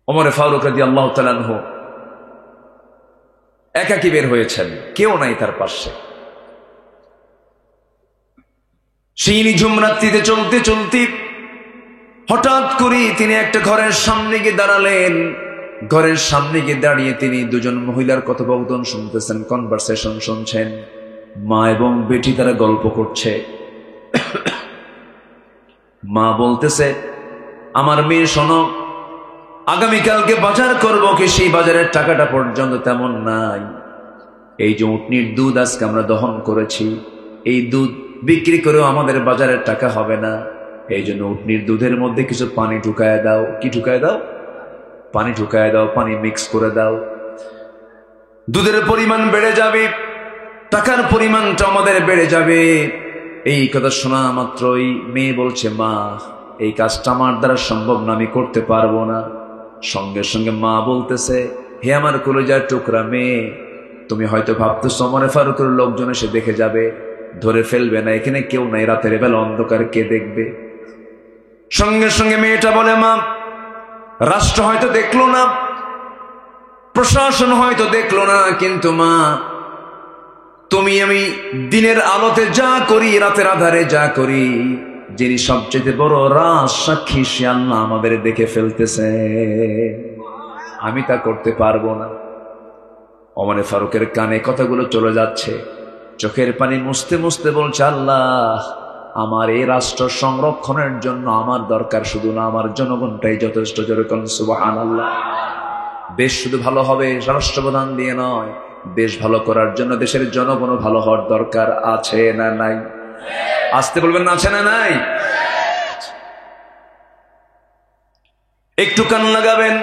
ওমরে ফারুক রাদিয়াল্লাহু তাআলা আনহু একাকী বের হয়েছেন, কেউ নাই তার পাশে। সেই নিঝুম রাত্রিতে চলতে চলতে হঠাৎ করে তিনি একটা ঘরের সামনে গিয়ে দাঁড়ালেন। ঘরের সামনে গিয়ে দাঁড়িয়ে তিনি দুজন মহিলার কথোপকথন শুনতেছেন, কনভারসেশন শুনছেন। মা এবং বেটি তারা গল্প করছে। মা বলতেছে, আমার মেয়ে শোনো, আগামীকালকে বাজার করব, কি সেই বাজারের টাকাটা পর্যন্ত তেমন নাই। এই যে উটনির দুধ আজকে আমরা দহন করেছি, এই দুধ বিক্রি করেও আমাদের বাজারের টাকা হবে না। এই জন্য উটনির দুধের মধ্যে কিছু পানি ঢুকায় দাও। কি ঢুকায় দাও? পানি ঢুকায় দাও, পানি মিক্স করে দাও। দুধের পরিমাণ বেড়ে যাবে, টাকার পরিমাণটা আমাদের বেড়ে যাবে। এই কথা শোনা মাত্রই মেয়ে বলছে, মা এই কাজটা আমার দ্বারা সম্ভব না, আমি করতে পারবো না। সঙ্গে সঙ্গে মা বলতেছে, হে আমার কলিজার টুকরা মেয়ে, তুমি হয়তো ভাবতেছো ওমরে ফারুকের লোকজন এসে দেখে যাবে, ধরে ফেলবে না, এখানে কেউ নাই, রাতের বেলা অন্ধকার কে দেখবে? সঙ্গে সঙ্গে মেয়েটা বলে, মা রাষ্ট্র হয়তো দেখলো না, প্রশাসন হয়তো দেখলো না, কিন্তু মা তুমি আমি দিনের আলোতে যা করি, রাতের আধারে যা করি, যিনি সবচেয়ে বড় রাজ সাক্ষী সে আল্লাহ আমাদের দেখে ফেলতেছে, আমি তা করতে পারবো না। ওমরে ফারুকের কানে কথাগুলো চলে যাচ্ছে, চোখের পানি মুছতে মুছতে বলছে, আল্লাহ আমার এই রাষ্ট্র সংরক্ষণের জন্য আমার দরকার শুধু না, আমার জনগণটাই যথেষ্ট। যেরকম সুবহানাল্লাহ। দেশ শুধু ভালো হবে রাষ্ট্রপ্রধান দিয়ে নয়, দেশ ভালো করার জন্য দেশের জনগণও ভালো হওয়ার দরকার আছে না নাই? আসতে বলবেন না, আছে না নাই? একটু কান লাগাবেন,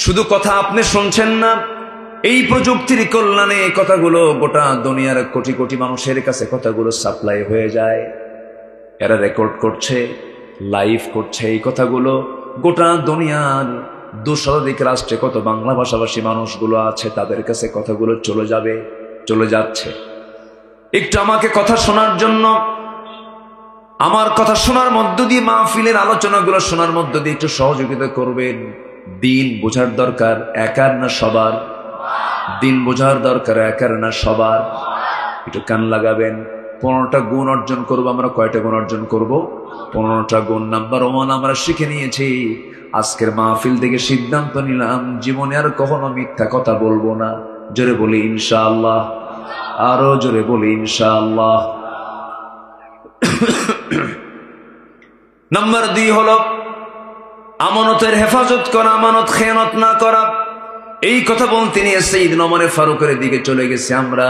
শুধু কথা আপনি শুনছেন না, এই প্রযুক্তির কল্যাণে কথাগুলো গোটা দুনিয়ার কোটি কোটি মানুষের কাছে কথাগুলো সাপ্লাই হয়ে যায়। এরা রেকর্ড করছে, লাইভ করছে, এই কথাগুলো গোটা দুনিয়ার 200 রাষ্ট্রে কত বাংলা ভাষাভাষী মানুষগুলো আছে তাদের কাছে কথাগুলো চলে যাবে। চলে যাচ্ছে। একটু আমাকে কথা শোনার জন্য, আমার কথা শোনার মধ্য দিয়ে, মাহফিলের আলোচনাগুলো শোনার মধ্য দিয়ে একটু সহযোগিতা করবেন। দিন বোঝার দরকার একার না সবার, দিন বোঝার দরকার একার না সবার। একটু কান লাগাবেন। 15টা গুণ অর্জন করবো আমরা। কয়টা গুণ অর্জন করব? 15টা গুণ। নাম্বার 1 আমরা শিখে নিয়েছি। আজকের মাহফিল থেকে সিদ্ধান্ত নিলাম জীবনে আর কখনো মিথ্যা কথা বলবো না। জোরে বলি ইনশাআল্লাহ, আরো জোরে বলি ইনশাআল্লাহ। নাম্বার 2 হলো আমানতের হেফাজত করা, আমানত খেয়ানত না করা। এই কথা বলতে নিয়ে সাইয়েদনা ওমর ফারুকের দিকে চলে গেছে আমরা।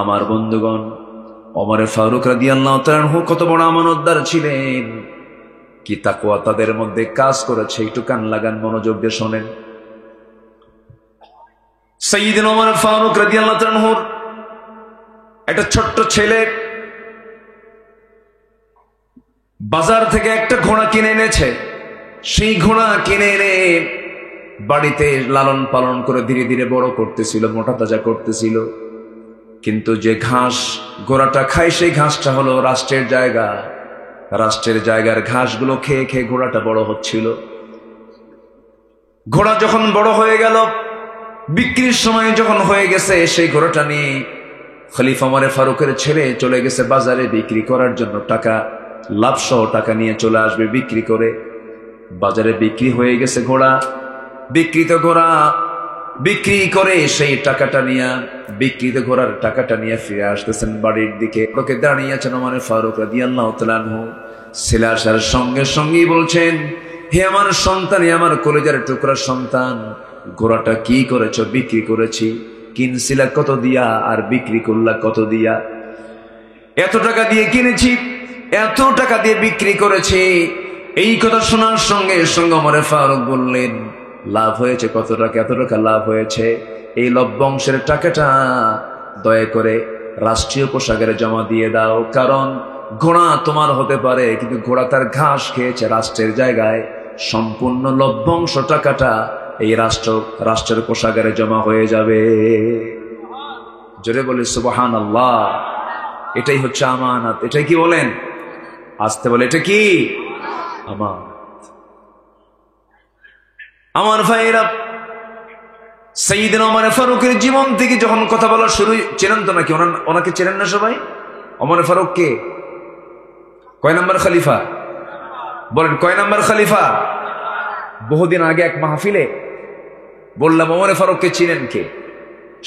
আমার বন্ধুগণ, ওমর ফারুক রাদিয়াল্লাহু তাআলা আনহু কত বড় আমানতদার ছিলেন, কি তাকওয়া তাদের মধ্যে কাজ করেছে। একটু কান লাগান, মনোযোগ দিয়ে শোনেন। সাইয়েদনা ওমর ফারুক রাদিয়াল্লাহু তাআলা আনহুর একটা ছোট্ট ছেলে বাজার থেকে একটা ঘোড়া কিনে এনেছে। সেই ঘোড়া কিনে এনে বাড়িতে লালন পালন করে ধীরে ধীরে বড় করতেছিল, মোটা তাজা করতেছিল। কিন্তু যে ঘাস ঘোড়াটা খায়, সেই ঘাসটা হলো রাষ্ট্রের জায়গা। রাষ্ট্রের জায়গার ঘাসগুলো খেয়ে খেয়ে ঘোড়াটা বড় হচ্ছিল। ঘোড়া যখন বড় হয়ে গেল, বিক্রির সময় যখন হয়ে গেছে, সেই ঘোড়াটা নিয়ে খলিফা ওমর ফারুকের ছেলে চলে গেছে বাজারে বিক্রি করার জন্য। টাকা, লাভ সহ টাকা নিয়ে চলে আসবে বিক্রি করে। বাজারে বিক্রি হয়ে গেছে ঘোড়া। বিক্রিত ঘোড়া বিক্রি করে সেই টাকাটা নিয়ে, বিক্রিত ঘোড়ার টাকাটা নিয়ে ফিরে আসতেছেন বাড়ির দিকে। লোকে দাঁড়িয়ে আছেন ওমর ফারুক রাদিয়াল্লাহু তাআলা আনহু। ছেলে আসার সঙ্গে সঙ্গেই বলছেন, হে আমার সন্তান, আমার কলেজার টুকরা সন্তান, ঘোড়াটা কি করেছো? বিক্রি করেছি। কিনছিলা কত দিয়া আর বিক্রি করলা কত দিয়া? এত টাকা দিয়ে কিনেছি, এত টাকা দিয়ে বিক্রি করেছি। এই কথা শোনার সঙ্গে সঙ্গে ওমর ফারুক বললেন, লাভ হয়েছে কত টাকা? এত টাকা লাভ হয়েছে। এই লভ্যাংশের টাকাটা দয়া করে রাষ্ট্রীয় কোষাগারে জমা দিয়ে দাও। কারণ ঘোড়া তোমার হতে পারে, কিন্তু ঘোড়া তার ঘাস খেয়েছে রাষ্ট্রের জায়গায়। সম্পূর্ণ লভ্যাংশ টাকাটা এই রাষ্ট্রের কোষাগারে জমা হয়ে যাবে। জোরে বলে সুবহানাল্লাহ। এটাই হচ্ছে আমানত। এটাই কি বলেন? আসতে বলে, এটা কি আমানত। আমার ভাইরা, সাইয়েদনা ওমর ফারুকের জীবন থেকে যখন কথা বলা শুরু, চেনেন তো নাকি? ওনাকে চেনেন না সবাই? ওমর ফারুক কে? কয় নাম্বার খলিফা? বলেন, কয় নাম্বার খলিফা? বহুদিন আগে এক মাহফিলে বললাম, ওমর ফারুককে চিনেন কে?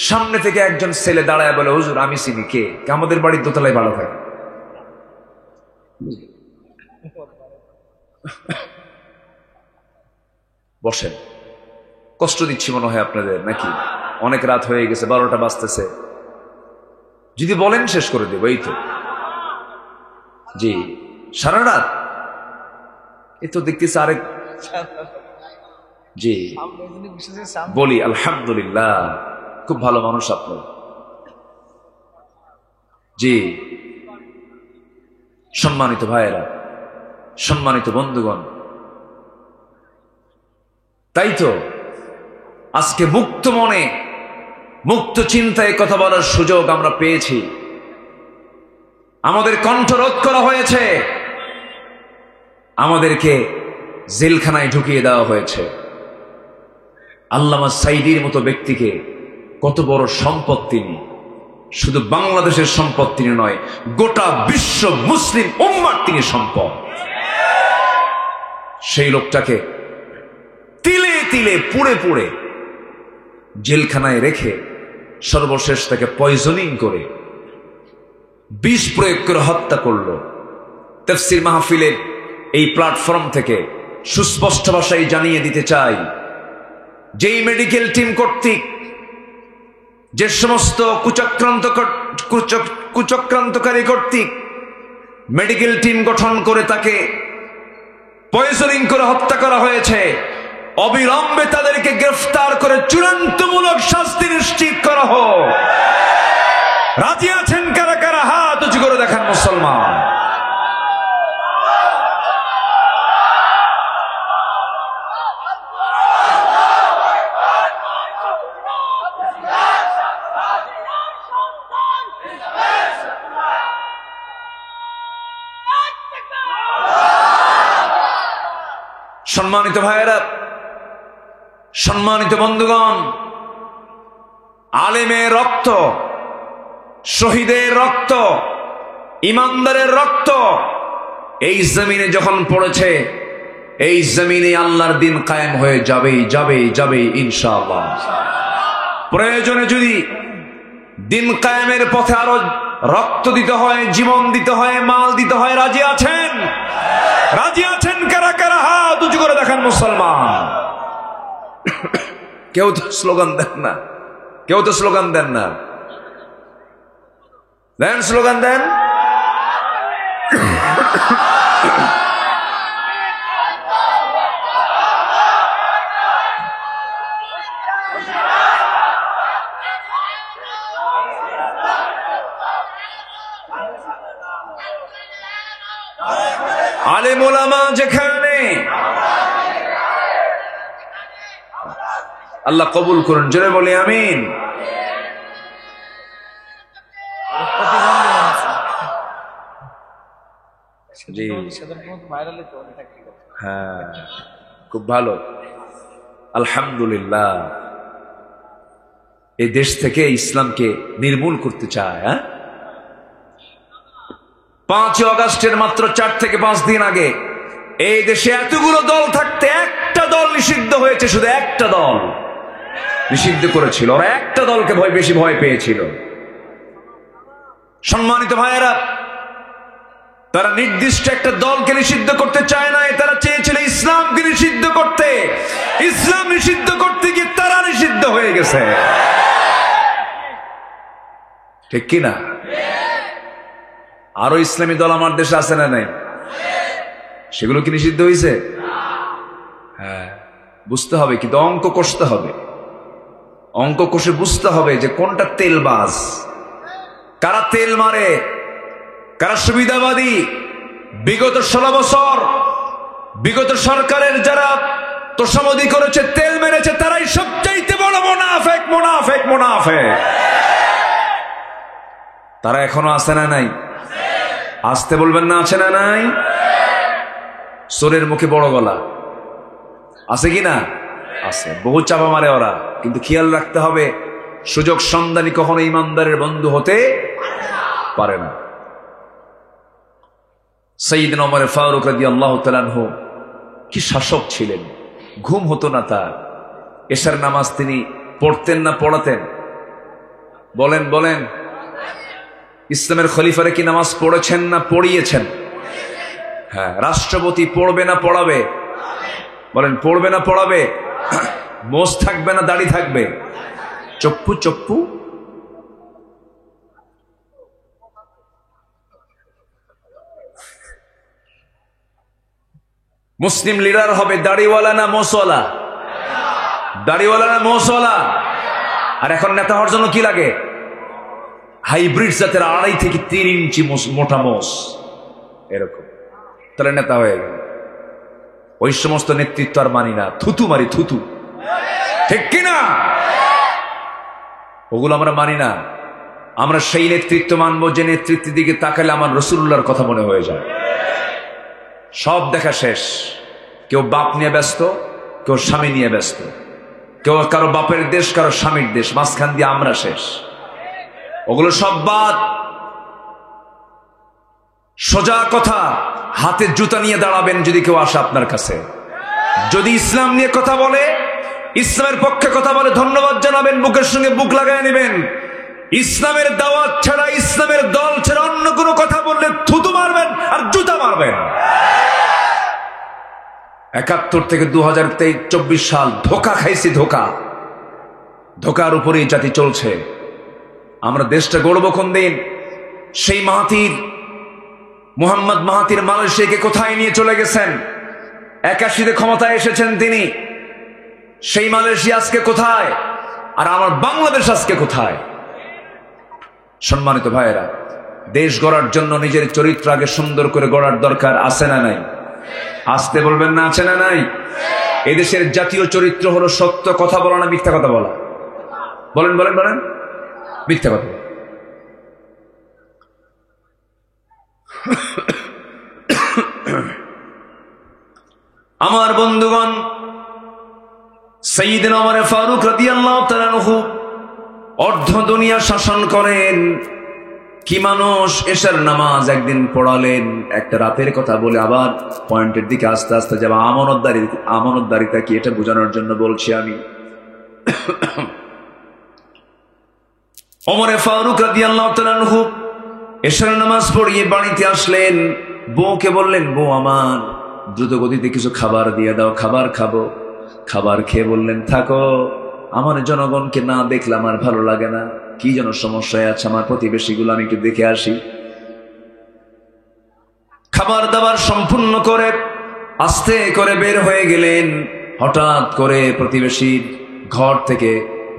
সামনে থেকে একজন ছেলে দাঁড়ায় বলে, হুজুর আমি চিনি। কে? আমাদের বাড়ির দোতলায় ভালো থাকে। বসেন, কষ্ট দিচ্ছি মনে হয় আপনাদের নাকি? অনেক রাত হয়ে গেছে, 12টা বাজতেছে। যদি বলেন শেষ করে দেব। এই তো, জি, সারা রাত। এ তো দেখতেছি আরেক। জি, বলি আলহামদুলিল্লাহ, খুব ভালো মানুষ আপনার। জি, সম্মানিত ভাইয়েরা, সম্মানিত বন্ধুগণ, তাই তো আজকে মুক্ত মনে, মুক্ত চিন্তায় কথা বলার সুযোগ আমরা পেয়েছি। আমাদের কণ্ঠ রোধ করা হয়েছে, আমাদেরকে জেলখানায় ঢুকিয়ে দেওয়া হয়েছে। আল্লামা সাইদির মতো ব্যক্তিকে, কত বড় সম্পদ তিনি! শুধু বাংলাদেশের সম্পদ তিনি নয়, গোটা বিশ্ব মুসলিম উম্মার তিনি সম্পদ। সেই লোকটাকে তিলে তিলে পুড়ে পুড়ে জেলখানায় রেখে সর্বশেষ তাকে পয়জনিং করে, বিষ প্রয়োগ করে হত্যা করল। তাফসীর মাহফিলের এই প্ল্যাটফর্ম থেকে সুস্পষ্ট ভাষায় জানিয়ে দিতে চাই, যেই মেডিকেল টিম কর্তৃক, যে সমস্ত কুচক্রান্তকারী কর্তৃক মেডিকেল টিম গঠন করে তাকে পয়জনিং করে হত্যা করা হয়েছে, অবিলম্বে তাদেরকে গ্রেফতার করে চূড়ান্তমূলক শাস্তি নিশ্চিত করা হোক। রাজি আছেন কারা কারা? হাত উঁচু করে দেখান মুসলমান। সম্মানিত ভাইয়েরা, সম্মানিত বন্ধুগণ, আলেমের রক্ত, শহীদের রক্ত, ইমানদারের রক্ত এই জমিনে যখন পড়েছে, এই জমিনে আল্লাহর দিন কায়েম হয়ে যাবেই যাবেই যাবেই ইনশাআল্লাহ। প্রয়োজনে যদি দিন কায়েমের পথে আরো রক্ত দিতে হয়, জীবন দিতে হয়, মাল দিতে হয়, রাজি আছেন? রাজি আছেন কারা কারা? হাত উঁচু করে দেখেন মুসলমান। কেউ তো স্লোগান দেন না, কেউ তো স্লোগান দেন না। দেন স্লোগান দেন। আলেম ওলামা যেখানে, আল্লাহ কবুল করুন, জোরে বলি আমিন। হ্যাঁ, খুব ভালো, আলহামদুলিল্লাহ। এই দেশ থেকে ইসলামকে নির্মূল করতে চায়। 5 আগস্টের মাত্র 4 থেকে 5 দিন আগে এই দেশে এতগুলো দল থাকতে একটা দল নিষিদ্ধ হয়েছে, শুধু একটা দল নিষিদ্ধ করেছিল। ওরা একটা দলকে বেশি ভয় পেয়েছিল। সম্মানিত ভাইয়েরা, তারা নির্দিষ্ট একটা দলকে নিষিদ্ধ করতে চায় নাই, তারা চেয়েছিল ইসলামকে নিষিদ্ধ করতে। ইসলাম নিষিদ্ধ করতে গিয়ে তারা নিষিদ্ধ হয়ে গেছে, ঠিক কিনা? আরো ইসলামী দল আমার দেশে আছে না নাই? সেগুলো কি নিষিদ্ধ হয়েছে? হ্যাঁ, বুঝতে হবে, কিন্তু অঙ্ক কষতে হবে। অঙ্ক কষে বুঝতে হবে যে কোনটা তেলবাজ, কারা তেল মারে, কারা সুবিধাবাদী। বিগত 16 বছর বিগত সরকারের যারা তোষামোদী করেছে, তেল মেরেছে, তারাই সবচাইতে বড় মুনাফেক, মুনাফেক, মুনাফেক। তারা এখনো আছে না নাই? আসতে বলবেন না, আছে না নাই? সোরের মুখে বড় গলা আছে কি না? আছে। বহু চাপা মারে ওরা, কিন্তু খেয়াল রাখতে হবে, সুযোগ সন্ধানী কখনো ইমানদারের বন্ধু হতে পারে না। সাইয়েদনা ওমর ফারুক রাদিয়াল্লাহু তাআলা আনহু কি শাসক ছিলেন! ঘুম হতো না তার। এশার নামাজ তিনি পড়তেন না পড়াতেন? বলেন বলেন। ইসলামের খলিফারে কি নামাজ পড়েছেন না পড়িয়েছেন? হ্যাঁ। রাষ্ট্রপতি পড়বে না পড়াবে? বলেন, পড়বে না পড়াবে? মোষ থাকবে না দাড়ি থাকবে? চপ্পু চপ্পু। মুসলিম লিডার হবে দাড়িওয়ালা না মোষওয়ালা? দাড়িওয়ালা না মোষওয়ালা? আর এখন নেতা হওয়ার জন্য কি লাগে? হাইব্রিড জাতের 2.5 থেকে 3 ইঞ্চি মোটা মোষ, এরকম, তাহলে নেতা হয়ে গেল। ওই সমস্ত নেতৃত্ব আর মানি না, থুতু মারি, থুতু, ঠিক কিনা? ওগুলো আমরা মানি না। আমরা সেই নেতৃত্ব মানবো যে নেতৃত্বের দিকে তাকালে আমার রাসূলুল্লাহর কথা মনে হয়ে যায়। সব দেখা শেষ। কেউ বাপ নিয়ে ব্যস্ত, কেউ স্বামী নিয়ে ব্যস্ত, কেউ কারো বাপের দেশ, কারো স্বামীর দেশ, মাঝখান দিয়ে আমরা শেষ। ওগুলো সব বাদ। সোজা কথা, হাতে জুতা নিয়ে দাঁড়াবেন যদি কেউ আসে আপনার কাছে। যদি ইসলাম নিয়ে কথা বলে, ইসলামের পক্ষে কথা বলে, ধন্যবাদ জানাবেন, বুকের সঙ্গে বুক লাগায় নেবেন। ইসলামের দাওয়াত ছাড়া, ইসলামের দল ছাড়া অন্য কোনো কথা বললে থুতু মারবেন আর জুতা মারবেন। 71 থেকে 2024 সাল ধোকা খাইছি, ধোকা। ধোকার উপরেই জাতি চলছে। আমরা দেশটা গড়ব কোন দিন? সেই মাহাতির, মুহাম্মদ মাহাতির মালয়েশিয়াকে কোথায় নিয়ে চলে গেছেন? 81-তে ক্ষমতায় এসেছেন তিনি। সেই মালয়েশিয়া আজকে কোথায়? আর আমার বাংলাদেশ আজকে কোথায়? সম্মানিত ভাইয়েরা, দেশ গড়ার জন্য নিজের চরিত্র আগে সুন্দর করে গড়ার দরকার আছে না নাই? আসতে বলবেন না, আছে না নাই? এদেশের জাতীয় চরিত্র হলো সত্য কথা বলা না মিথ্যা কথা বলা? বলেন বলেন বলেন। মিথ্যা কথা। আমার বন্ধুগণ, সাইয়্যিদনা ওমর ফারুক রাদিয়াল্লাহু তাআলা আনহু অর্ধ দুনিয়া শাসন করেন। কি মানুষ! এশার নামাজ একদিন পড়ালেন, একটা রাতের কথা বলে আবার পয়েন্টের দিকে আস্তে আস্তে যাব। আমানতদারিতা কি এটা বোঝানোর জন্য বলছি আমি। ওমর ফারুক রাদিয়াল্লাহু তাআলা আনহু এশার নামাজ পড়িয়ে বাড়িতে আসলেন। বউকে বললেন, বউ আমার দ্রুত গতিতে কিছু খাবার দিয়ে দাও, খাবার খাবো। খাবার খেয়ে বললেন, থাকো, আমার জনগণকে না দেখলে আমার ভালো লাগে না। কি যেন সমস্যায় আছে আমার প্রতিবেশীগুলো, আমি একটু দেখে আসি। খাবার দাবার সম্পূর্ণ করে আস্তে করে বের হয়ে গেলেন। হঠাৎ করে প্রতিবেশীর ঘর থেকে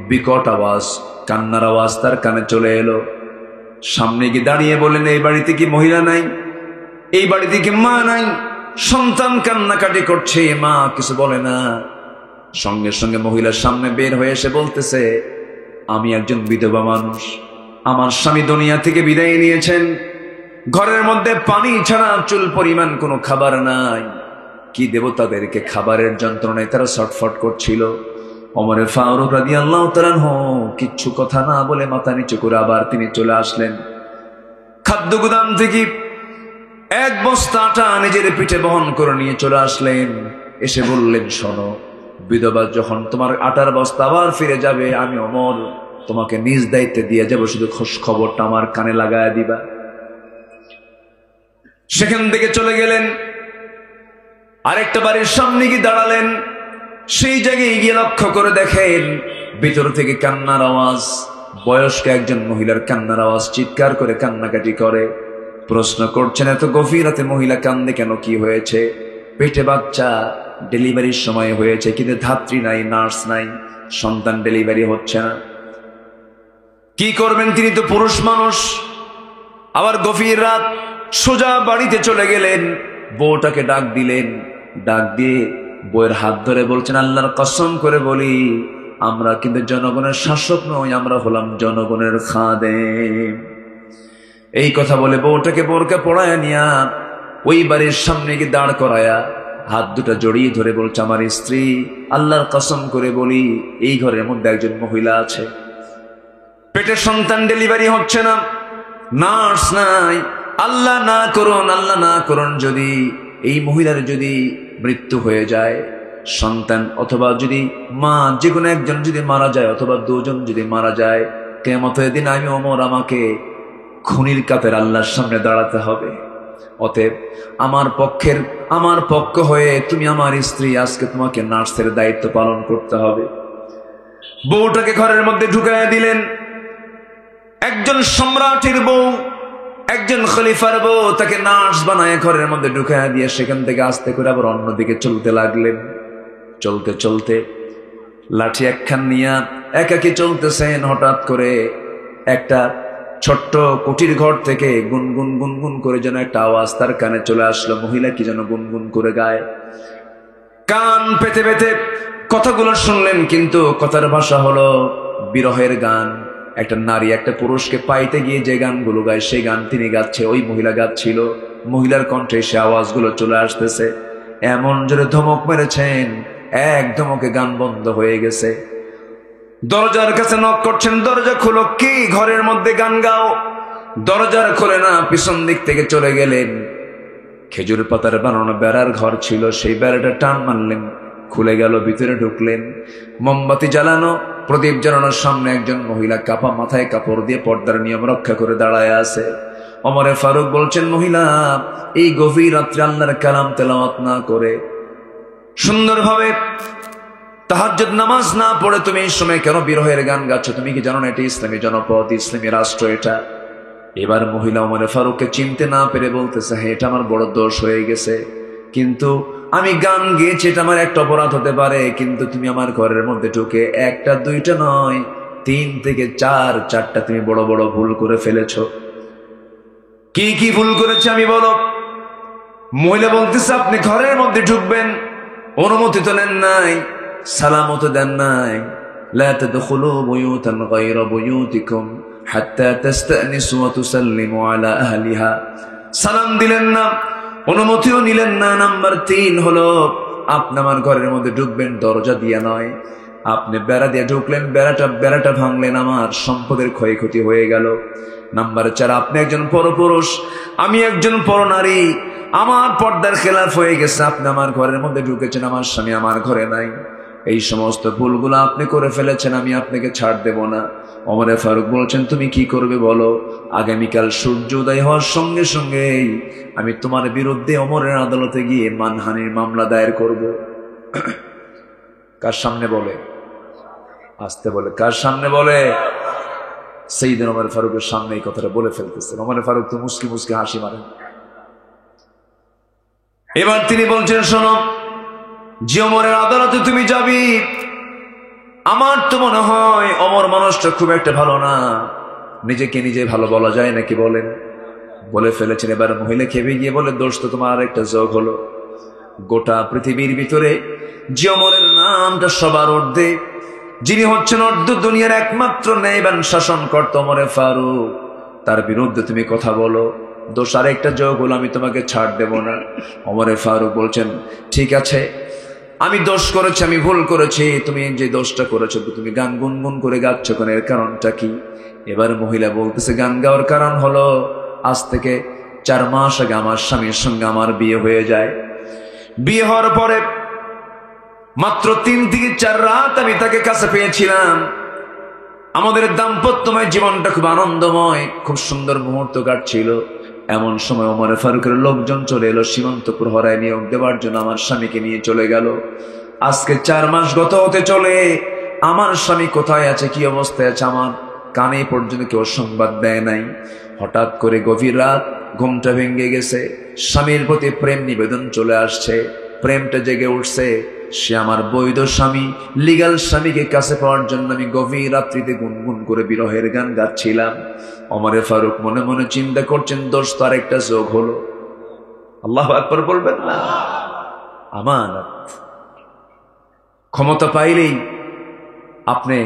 বিকট আওয়াজ, কান্নার আওয়াজ তার কানে চলে এলো। সামনে গিয়ে দাঁড়িয়ে বললেন, এই বাড়িতে কি মহিলা নাই? এই বাড়িতে কি মা নাই? সন্তান কান্নাকাটি করছে, মা কিছু বলে না। সঙ্গে সঙ্গে মহিলার সামনে বের হয়ে এসে বলতেছে, আমি একজন বিধবা মানুষ, আমার স্বামী দুনিয়া থেকে বিদায় নিয়েছেন, ঘরের মধ্যে পানি ছাড়া চুল পরিমাণ কোনো খাবার নাই। কি দেব তাদেরকে? খাবারের যন্ত্রণায় তারা ছটফট করছিল। ওমর ফারুক রাদিয়াল্লাহু তাআলা আনহু কিচ্ছু কথা না বলে মাথা নিচু করে আবার তিনি চলে আসলেন। খাদ্য গুদাম থেকে এক বস্তা আটা নিজের পিঠে বহন করে নিয়ে চলে আসলেন। এসে বললেন, শোনো, বিধবা যখন তোমার আটার বস্তা আবার ফিরে যাবে, আমি ওমর তোমাকে নিজ দায়িত্বে দিয়ে যাব, শুধু খোঁজ খবরটা আমার কানে লাগায় দিবা। সেখান থেকে চলে গেলেন, আরেকটা বাড়ির সামনে গিয়ে দাঁড়ালেন। সেই জায়গায় গিয়ে লক্ষ্য করে দেখেন ভিতর থেকে কান্নার আওয়াজ, বয়স্ক একজন মহিলার কান্নার আওয়াজ, চিৎকার করে কান্নাকাটি করে। প্রশ্ন করছেন, এত গভীর রাতে মহিলা কান্দে কেন? কি হয়েছে? পেটে বাচ্চা, ডেলিভারির সময় হয়েছে, কিন্তু ধাত্রী নাই, নার্স নাই, সন্তান ডেলিভারি হচ্ছে না। কি করবেন? তিনি তো পুরুষ মানুষ। আবার গভীর রাত, সোজা বাড়িতে চলে গেলেন, বউটাকে ডাক দিলেন। ডাক দিয়ে বউয়ের হাত ধরে বলছেন, আল্লাহর কসম করে বলি, আমরা কিন্তু জনগণের শাসক নই, আমরা হলাম জনগণের খাদেম। এই কথা বলে বউটাকে বোরকা পড়ায় নিয়া ওই বাড়ির সামনে গিয়ে দাঁড় করায়া হাত দুটা জড়িয়ে ধরে বলছে, আমার স্ত্রী, আল্লাহর কসম করে বলি, এই ঘরের মধ্যে একজন মহিলা আছে, পেটে সন্তান ডেলিভারি হচ্ছে না, নার্স নাই, আল্লাহ না করুন, আল্লাহ না করুন, যদি এই মহিলার যদি মৃত্যু হয়ে যায়, সন্তান অথবা যদি মা যে কোনো একজন যদি মারা যায়, অথবা দুজন যদি মারা যায়, কিয়ামতের দিন আমি ওমর আমাকে খুনির কাপের আল্লাহর সামনে দাঁড়াতে হবে। অতএব আমার পক্ষ হয়ে তুমি আমার স্ত্রী, আজকে তোমাকে নার্সের দায়িত্ব পালন করতে হবে। বউটাকে ঘরের মধ্যে ঢুকাইয়া দিলেন। একজন সম্রাটের বউ, একজন খলিফার বউ, তাকে নার্স বানায় ঘরের মধ্যে ঢুকাইয়া দিয়ে সেখান থেকে আস্তে করে আবার অন্যদিকে চলতে লাগলেন। চলতে চলতে লাঠি একখান নিয়া একাকি চলতেছেন। হঠাৎ করে একটা ছোট্ট কুটির ঘর থেকে গুনগুন গুনগুন করে যেন একটা আওয়াজ তার কানে চলে আসলো। মহিলা কি যেন গুনগুন করে গায়। কান পেতে পেতে কথাগুলো শুনলেন, কিন্তু কথার ভাষা হলো বিরহের গান। একটা নারী একটা পুরুষকে পাইতে গিয়ে যে গানগুলো গায়, সেই গান তিনি গাচ্ছে, ওই মহিলা গাচ্ছিল। মহিলার কণ্ঠে সে আওয়াজগুলো চলে আসতেছে। এমন জোরে ধমক মেরেছেন, এক ধমকে গান বন্ধ হয়ে গেছে। দরজার কাছে নক করছেন, দরজা খুলো। কি? ঘরের মধ্যে গান গাও। দরজার খোলে না, পিছন দিক থেকে চলে গেলেন। খেজুর পাতার বানানো বেড়ার ঘর ছিল, সেই বেড়াটা টান মারলেন, খুলে গেল, ভিতরে ঢুকলেন। মোমবাতি জ্বালানো, প্রদীপ জ্বালানোর সামনে একজন মহিলা কাপা মাথায় কাপড় দিয়ে পর্দার নিয়ম রক্ষা করে দাঁড়ায় আছে। ওমর ফারুক বলছেন, মহিলা, এই গভীর রাত্রে আল্লাহর কালাম তেলাওয়াত না করে, সুন্দরভাবে তাহাজ্জুদ নামাজ না পড়ে তুমি এই সময় কেন বিরহের গান গাচ্ছ? তুমি কি জানো না এটা ইসলামী জনপদ, ইসলামী রাষ্ট্র এটা? এবার মহিলা ওমর ফারুককে চিনতে না পেরে বলতেছে, হ্যাঁ, এটা আমার বড় দোষ হয়ে গেছে, কিন্তু আমি গান গেয়েছি, এটা আমার একটা অপরাধ হতে পারে, কিন্তু তুমি আমার ঘরের মধ্যে ঢুকে একটা দুইটা নয়, 3 থেকে 4টা তুমি বড় বড় ভুল করে ফেলেছো। কি কি ভুল করেছে আমি বলো? মহিলা বলতেছে, আপনি ঘরের মধ্যে ঢুকবেন, অনুমতি তো নেন নাই, সালামত দেন নাই। লা তাদখুলু বুয়ুতান গায়রা বুয়ুতিকুম হাত্তা তাস্তানিসু ওয়া তুসাল্লিমু আলা আহলিহা। সালাম দিলেন না, অনুমতিও নিলেন না। নাম্বার 3 হলো আপনি আমার ঘরের মধ্যে ঢুকবেন দরজা দিয়ে নয়, আপনি বেড়া দিয়ে ঢুকলেন, বেড়াটা ভাঙলেন, আমার সম্পদের ক্ষয়ক্ষতি হয়ে গেল। নাম্বার 4, আপনি একজন পরপুরুষ, আমি একজন পরনারী, আমার পর্দার খেলাফ হয়ে গেছে, আপনি আমার ঘরের মধ্যে ঢুকেছেন, আমার স্বামী আমার ঘরে নাই। এই সমস্ত ভুলগুলো আপনি করে ফেলেছেন, আমি আপনাকে ছাড় দেব না। ওমরে ফারুক বলছেন, তুমি কি করবে বলো? আগামীকাল সূর্য উদয় হওয়ার সঙ্গে সঙ্গেই আমি তোমার বিরুদ্ধে ওমরের আদালতে গিয়ে মানহানির মামলা দায়ের করব। কার সামনে বলে? আসতে বলে, কার সামনে বলে? সাইয়েদনা ওমর ফারুকের সামনে এই কথাটা বলে ফেলতেছেন। ওমর ফারুক তো মুস্কি মুস্কি হাসি মারেন। এবার তিনি বলছেন, শোনো, যে ওমরের আদালতে তুমি যাবি, আমার তো মনে হয় ওমর মানুষটা খুব একটা ভালো না। নিজেকে নিজে ভালো বলা যায় নাকি বলেন? বলে ফেলেছেন। এবার মহিলা খেপে গিয়ে বলে, দোষ তো তোমার আরেকটা যোগ হলো। গোটা পৃথিবীর ভিতরে যে ওমরের নামটা সবার ঊর্ধ্বে, যিনি হচ্ছেন অর্ধ দুনিয়ার একমাত্র ন্যায়বান শাসনকর্তা ওমরে ফারুক, তার বিরুদ্ধে তুমি কথা বলো, দোষ আরেকটা যোগ হলো, আমি তোমাকে ছাড় দেব না। ওমরে ফারুক বলছেন, ঠিক আছে, আমি দোষ করেছি, আমি ভুল করেছি। তুমি যে দোষটা করেছো, তুমি গান গুনগুন করে গাচ্ছ কেন, এর কারণটা কি? এবার মহিলা বলতেছে, গান গাওয়ার কারণ হলো, আজ থেকে 4 মাস আগে আমার স্বামীর সঙ্গে আমার বিয়ে হয়ে যায়। বিয়ে হওয়ার পরে মাত্র 3 থেকে 4 রাত আমি তাকে কাছে পেয়েছিলাম। আমাদের দাম্পত্যময় জীবনটা খুব আনন্দময়, খুব সুন্দর মুহূর্ত কাটছিল। এমন সময় ওমরে ফারুকের লোকজন চলে এলো, সীমান্ত প্রহরায় নিয়োগ দেওয়ার জন্য আমার স্বামীকে নিয়ে চলে গেল। আজকে 4 মাস গত হতে চলে, আমার স্বামী কোথায় আছে, কি অবস্থায় আছে, আমার কানে পর্যন্ত কেউ সংবাদ দেয় নাই। হঠাৎ করে গভীর রাত, ঘুমটা ভেঙে গেছে, স্বামীর প্রতি প্রেম নিবেদন চলে আসছে, প্রেমটা জেগে উঠছে। সে আমার বৈধ স্বামী, লিগাল স্বামীকে কাছে পাওয়ার জন্য আমি গভীর রাত্রিতে গুনগুন করে বিরহের গান গাচ্ছিলাম। ওমরে ফারুক মনে মনে চিন্তা করছেন, দোষ তো আরেকটা যোগ হলো। আল্লাহু আকবার বলবেন না? আমানত। ক্ষমতা পাইলেই আপনি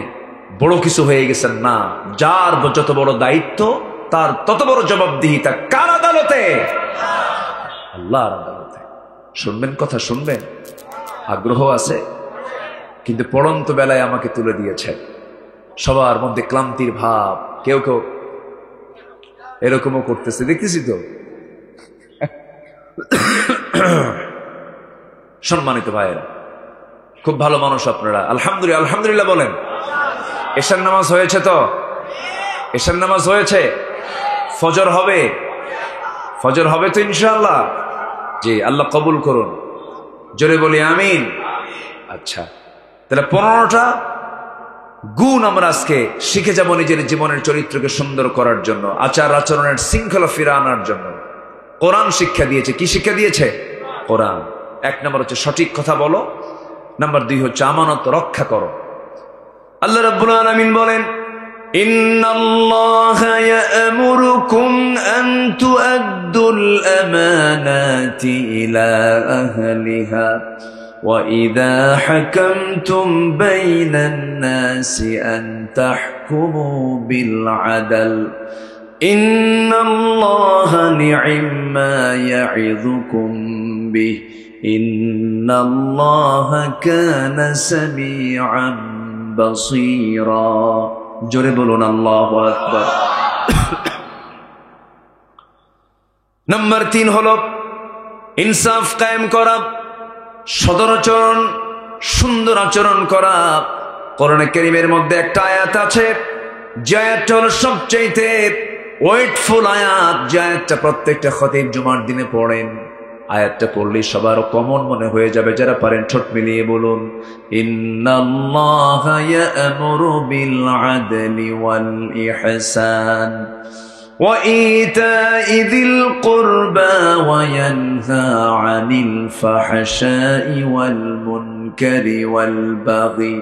বড় কিছু হয়ে গেছেন না। যার যত বড় দায়িত্ব, তার তত বড় জবাবদিহিতা। কার আদালতে? আল্লাহর আদালতে। শুনবেন কথা, শুনবেন? আগ্রহ আছে? কিন্তু পড়ন্ত বেলায় আমাকে তুলে দিয়েছেন। সবার মধ্যে ক্লান্তির ভাব, কেউ কেউ এরকমও করতেছে, দেখতেছি তো। সম্মানিত ভাইয়েরা, খুব ভালো মানুষ আপনারা, আলহামদুলিল্লাহ, আলহামদুলিল্লাহ বলেন। এশার নামাজ হয়েছে তো? এশার নামাজ হয়েছে? ফজর হবে? ফজর হবে তো ইনশাআল্লাহ? জি, আল্লাহ কবুল করুন। জোরে বলি আমিন। আচ্ছা, তাহলে 15টা গুণ আমরা আজকে শিখে যাব নিজের জীবনের চরিত্রকে সুন্দর করার জন্য, আচার আচরণের শৃঙ্খলা ফিরে আনার জন্য। কোরআন শিক্ষা দিয়েছে। কি শিক্ষা দিয়েছে? কোরআন। 1 নম্বর হচ্ছে সঠিক কথা বলো, নাম্বার 2 হচ্ছে আমানত রক্ষা করো। আল্লাহ রাব্বুল আলামিন বলেন, ইন্নাল্লাহা ইয়া'মুরুকুম আন তু'আদ্দুল আমানাতি ইলা আহলিহা ওয়া ইযা হাকামতুম বাইনান নাসি আন তাহকুমু বিল আদল ইন্নাল্লাহা নি'ম্মা ইয়া'ইযুকুম বিহি ইন্নাল্লাহা কানা সামিআন বাসীরা। জোরে বলুন আল্লাহু আকবার। নাম্বার 3 হলো ইনসাফ কায়েম করা, সদরাচরণ, সুন্দর আচরণ করা। কোরআনে কারীমের মধ্যে একটা আয়াত আছে, যে আয়াতটা হলো সবচাইতে ওয়েটফুল আয়াত, যে আয়াতটা প্রত্যেকটা খতিব জুমার দিনে পড়েন। আয়াতটা পড়লে সবার কমন মনে হয়ে যাবে। যারা পারেন ঠোঁট মিলিয়ে বলুন, ইন্নাল্লাহা ইয়া'মুরু বিল আদলি ওয়াল ইহসান ওয়া ইতা'i যিল কুরবা ওয়া ইয়ানহা আনিল ফাহশাই ওয়াল মুনকারি ওয়াল বাগি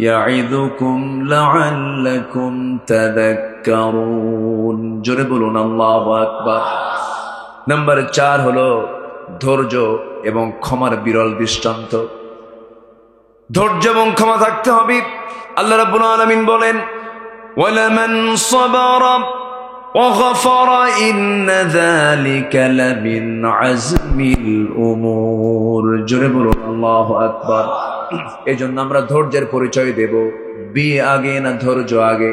ইয়া'ইযুকুম লা'আল্লাকুম তাযাক্কারুন। জোরে বলুন আল্লাহু আকবার। নাম্বার 4 হলো ধৈর্য এবং ক্ষমার বিরল দৃষ্টান্ত। ধৈর্য এবং ক্ষমা থাকতে হবে। আল্লাহ রাব্বুল আলামিন বলেন, ওয়ালামান সাবারা وغفر إن ذلك لمن عزم الأمور জোরে বলুন আল্লাহু আকবার। এজন্য আমরা ধৈর্যের পরিচয় দেব। বিয়ে আগে না ধৈর্য আগে?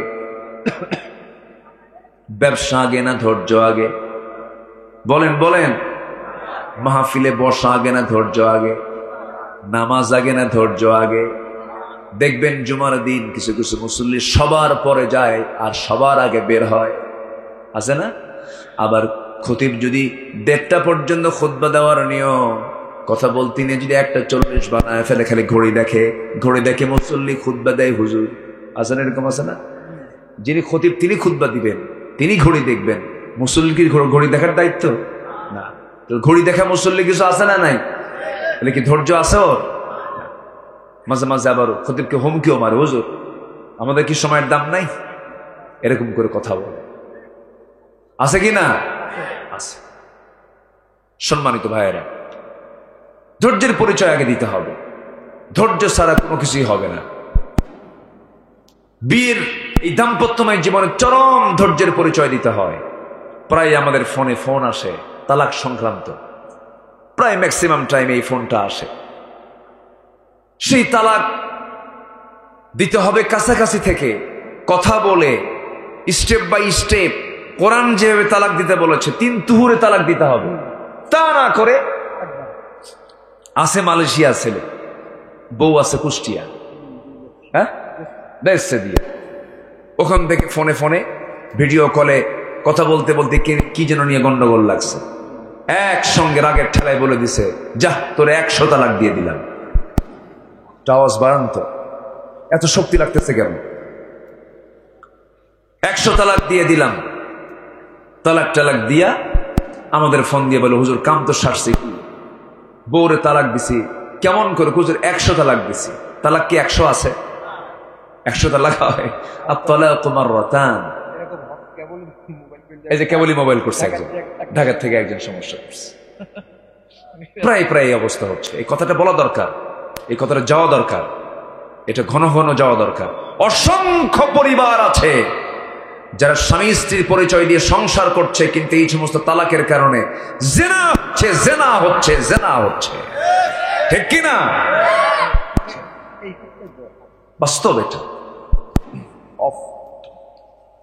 ব্যবসা আগে না ধৈর্য আগে? বলেন বলেন। মাহফিলে বসা আগে না ধৈর্য আগে? নামাজ আগে না ধৈর্য আগে? দেখবেন জুমার দিন কিছু কিছু মুসল্লি সবার পরে যায় আর সবার আগে বের হয়, আছে না? আবার খতিব যদি 1:30 পর্যন্ত খুতবা দেওয়ার নিয়ম, কথা বলতে নিয়ে যদি 1:40 বানায় ফেলে, খালি ঘড়ি দেখে মুসল্লি খুতবা দেয় হুজুর, আছে না? এরকম আছে না? যিনি খতিব তিনি খুতবা দিবেন, তিনি ঘড়ি দেখবেন। মুসল্লি কি ঘড়ি দেখার দায়িত্ব না? ঘড়ি দেখা মুসল্লি কিছু আছে না নাই? তাহলে কি ধৈর্য আছে ওর? মাঝে মাঝে আবার খতিবকে হুমকিও মারে, হুজুর আমাদের কি সময়ের দাম নাই? এরকম করে কথা বলে, আছে কি না? আছে। সম্মানিত ভাইয়েরা, ধৈর্যের পরিচয় আগে দিতে হবে। ধৈর্য ছাড়া কোনো কিছুই হবে না। বিয়ের এই দাম্পত্যময় জীবনে চরম ধৈর্যের পরিচয় দিতে হয়। প্রায় আমাদের ফোনে ফোন আসে তালাক সংক্রান্ত, প্রায় ম্যাক্সিমাম টাইম এই ফোনটা আসে। সেই তালাক দিতে হবে কাছাকাছি থেকে কথা বলে, স্টেপ বাই স্টেপ। কোরআন যেভাবে তালাক দিতে বলেছে 3 তুহুরে তালাক দিতে হবে। তা না করে আছে মালয়েশিয়া ছেলে, বউ আছে কুষ্টিয়া, হ্যাঁ দেশে দিয়ে, ওখান থেকে ফোনে ফোনে ভিডিও কলে কথা বলতে বলতে কি যেন নিয়ে গন্ডগোল লাগছে, একসঙ্গে রাগের ঠেলায় বলে দিছে, যা তোরে 100 তালাক দিয়ে দিলাম। আওয়াজ বাড়ান তো, এত শক্তি লাগতেছে কেন? 100 তালাক দিয়ে দিলাম। তালাক দিয়া আমাদের ফোন দিয়ে বলে, হুজুর কাম তো সারছি, বউরে তালাক দিছি। কেমন করে? হুজুর 100 তালাক দিছি। তালাক কি 100 আছে? 100 তালাক হয়? আর তালাক মাররাতান। এই যে কেবলই মোবাইল করছে একজন, ঢাকা থেকে একজন সমস্যা করছে। প্রায় এই অবস্থা হচ্ছে। এই কথাটা বলা দরকার, এই কথাটা যাওয়া দরকার, এটা ঘন ঘন যাওয়া দরকার। অসংখ্য পরিবার আছে যারা স্বামী স্ত্রীর পরিচয় দিয়ে সংসার করছে, কিন্তু এই সমস্ত তালাকের কারণে জেনা হচ্ছে, ঠিক কিনা? বাস্তব এটা।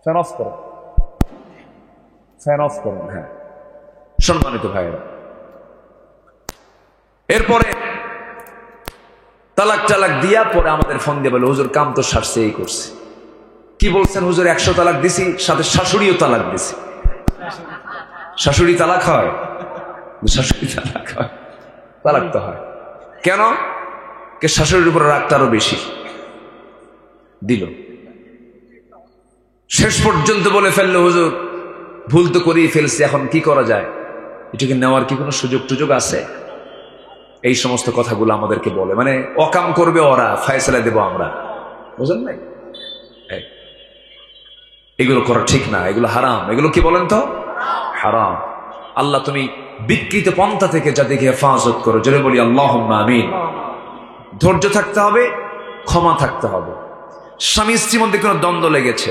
ফ্যান অফ করুন। হ্যাঁ, সম্মানিত ভাইয়েরা, এরপরে তালাক দিয়া পরে আমাদের ফোন দিয়ে বলে, হুজুর কাম তো সারছে, এই করছে। কি বলছেন হুজুর? 100 তালাক দিছি, সাথে শাশুড়িও তালাক দিছি। শাশুড়ি তালাক হয়? শাশুড়ি তালাক হয়, তালাক তো হয়। কেন? কে শাশুড়ির উপর রাগটা আরো বেশি দিল। শেষ পর্যন্ত বলে ফেললো, হুজুর ভুল তো করেই ফেলছি, এখন কি করা যায়? এটাকে নেওয়ার কি কোনো সুযোগ আছে? এই সমস্ত কথাগুলো আমাদেরকে বলে, মানে অকাম করবে ওরা, ফায়সালা দেব আমরা। বুঝলেন নাই? এগুলো করা ঠিক না, এগুলো হারাম। এগুলো কি বলেন তো? হারাম। আল্লাহ তুমি বিকৃত পন্থা থেকে যাদেরকে হেফাজত করো, জোরে বলি আল্লাহুম্মা আমিন। ধৈর্য থাকতে হবে, ক্ষমা থাকতে হবে। স্বামী স্ত্রীর মধ্যে কোনো দ্বন্দ্ব লেগেছে,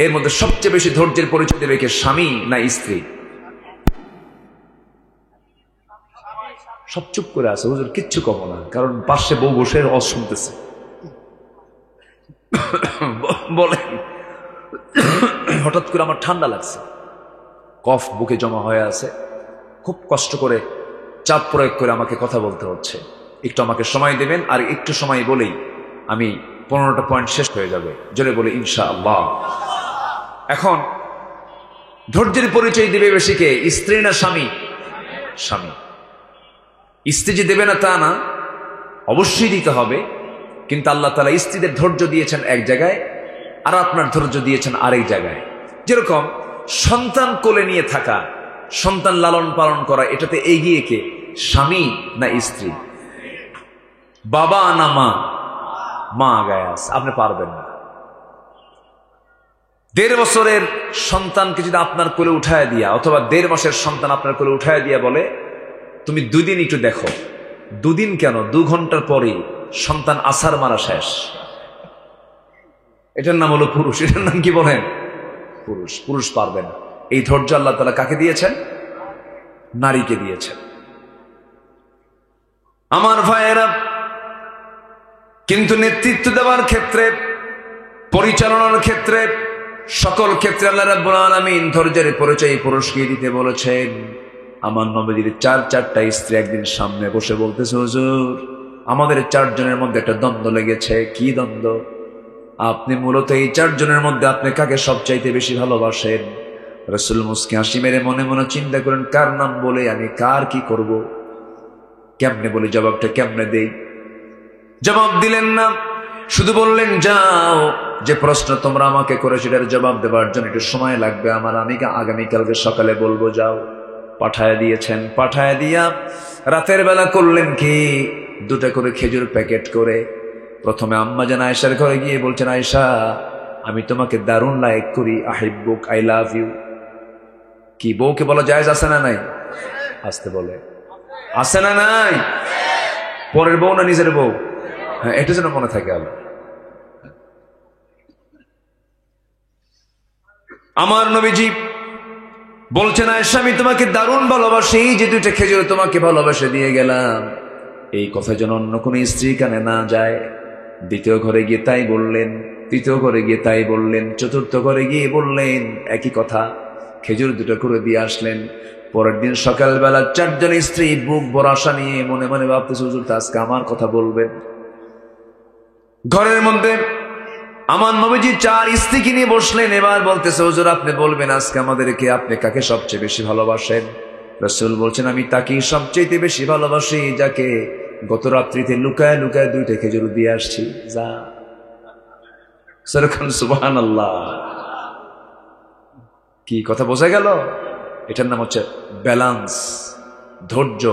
এর মধ্যে সবচেয়ে বেশি ধৈর্যের পরিচয় দেবে কে? স্বামী না স্ত্রী? সব চুপ করে আছে, হুজুর কিচ্ছু কব না, কারণ পাশে বউ বসে শুনতেছে। বলেন, হঠাৎ করে আমার ঠান্ডা লাগছে, কফ বুকে জমা হয়ে আছে, খুব কষ্ট করে চাপ প্রয়োগ করে আমাকে কথা বলতে হচ্ছে। একটু আমাকে সময় দেবেন, আর একটু সময় বলেই আমি 15টা পয়েন্ট শেষ হয়ে যাবে। জোরে বলে ইনশাআল্লাহ। এখন ধৈর্যের পরিচয় দিবে বেশি কে? স্ত্রী না স্বামী? স্বামী। স্ত্রী যে দেবে না তা না, অবশ্যই দিতে হবে, কিন্তু আল্লাহ তাআলা স্ত্রীদের ধৈর্য দিয়েছেন এক জায়গায়, আর আপনার ধৈর্য দিয়েছেন আরেক জায়গায়। যেরকম সন্তান কোলে নিয়ে থাকা, সন্তান লালন পালন করা, এটাতে এগিয়ে কে? স্বামী না স্ত্রী? বাবা না মা? মা আগায় আছে, আপনি পারবেন না। 1.5 বছরের সন্তানকে যদি আপনার কোলে উঠায় দিয়া, অথবা 1.5 মাসের সন্তান আপনার কোলে উঠায় দিয়া বলে, তুমি 2 দিন একটু দেখো, 2 দিন কেন, 2 ঘন্টার পরে সন্তান আছাড় মারা শেষ। এটার নাম হলো পুরুষ। এটার নাম কি বলেন? পুরুষ, পুরুষ পারবে না। এই ধৈর্য আল্লাহ তাআলা কাকে দিয়েছেন? নারীকে দিয়েছেন। আমার ভাইয়েরা, কিন্তু নেতৃত্ব দেওয়ার ক্ষেত্রে, পরিচালনার ক্ষেত্রে, সকল ক্ষেত্রে আল্লাহ রাব্বুল আলামিন ধৈর্যের পরিচয় পুরুষকে দিতে বলেছেন। আমার নবীজির চারটা স্ত্রী একদিন সামনে বসে বলতেছে, হুজুর আমাদের 4 জনের মধ্যে একটা দ্বন্দ্ব লেগেছে। কি দ্বন্দ্ব? আপনি মূলত এই 4 জনের মধ্যে আপনি কাকে সবচাইতে বেশি ভালোবাসেন? রাসূল মুস্কি হাসি মেরে মনে মনে চিন্তা করেন, কার নাম বলে আমি কার কি করব, কেমনে বলি, জবাবটা কেমনে দেই? জবাব দিলেন না, শুধু বললেন, যাও, যে প্রশ্ন তোমরা আমাকে করে সেটার জবাব দেওয়ার জন্য একটু সময় লাগবে আমার, আমি আগামীকালকে সকালে বলবো, যাও। পাঠায় দিয়েছেন। পাঠায় দিয়া রাতের বেলা করলেন কি, 2টা করে খেজুর প্যাকেট করে প্রথমে আম্মা জান আয়েশার ঘরে গিয়ে বলছেন, আয়েশা আমি তোমাকে দারুণ লাইক করি, আহিব্বুক, আই লাভ ইউ। কি বউকে বলা জায়েজ আছে না নাই? আসতে বলে, আছে না নাই? পরের বউ না নিজের বউ? হ্যাঁ, এটা যেন মনে থাকে। আমার নবীজি বলছেন, আয়েশা আমি তোমাকে দারুণ ভালোবাসি, যে 2টা খেজুর তোমাকে ভালোবাসে দিয়ে গেলাম। এই কথা যেন অন্য কোন স্ত্রী কানে না যায়। 2য় ঘরে গিয়ে তাই বললেন, 3য় ঘরে গিয়ে তাই বললেন, 4র্থ ঘরে গিয়ে বললেন একই কথা। খেজুর 2টা করে দিয়ে আসলেন। পরের দিন সকালবেলা 4 জন স্ত্রী বুক ভরা আশা নিয়ে মনে মনে ভাবতেছে, হুজুর তো আজকে আমার কথা বলবেন। ঘরের মধ্যে আমার নবীজি 4 স্ত্রীকে নিয়ে বসলেন। এবার বলতেছে, হুজুর আপনি বলবেন আজকে আমাদেরকে আপনি কাকে সবচেয়ে বেশি ভালোবাসেন? রাসূল বলছেন, আমি তাকেই সবচেয়ে বেশি ভালোবাসি যাকে গত রাত্রিতে লুকায় লুকায় 2টা খেজুর দিয়ে আসছি। যা সুবহানাল্লাহ। কি কথা বোঝা গেল? এটার নাম হচ্ছে ব্যালেন্স, ধৈর্য,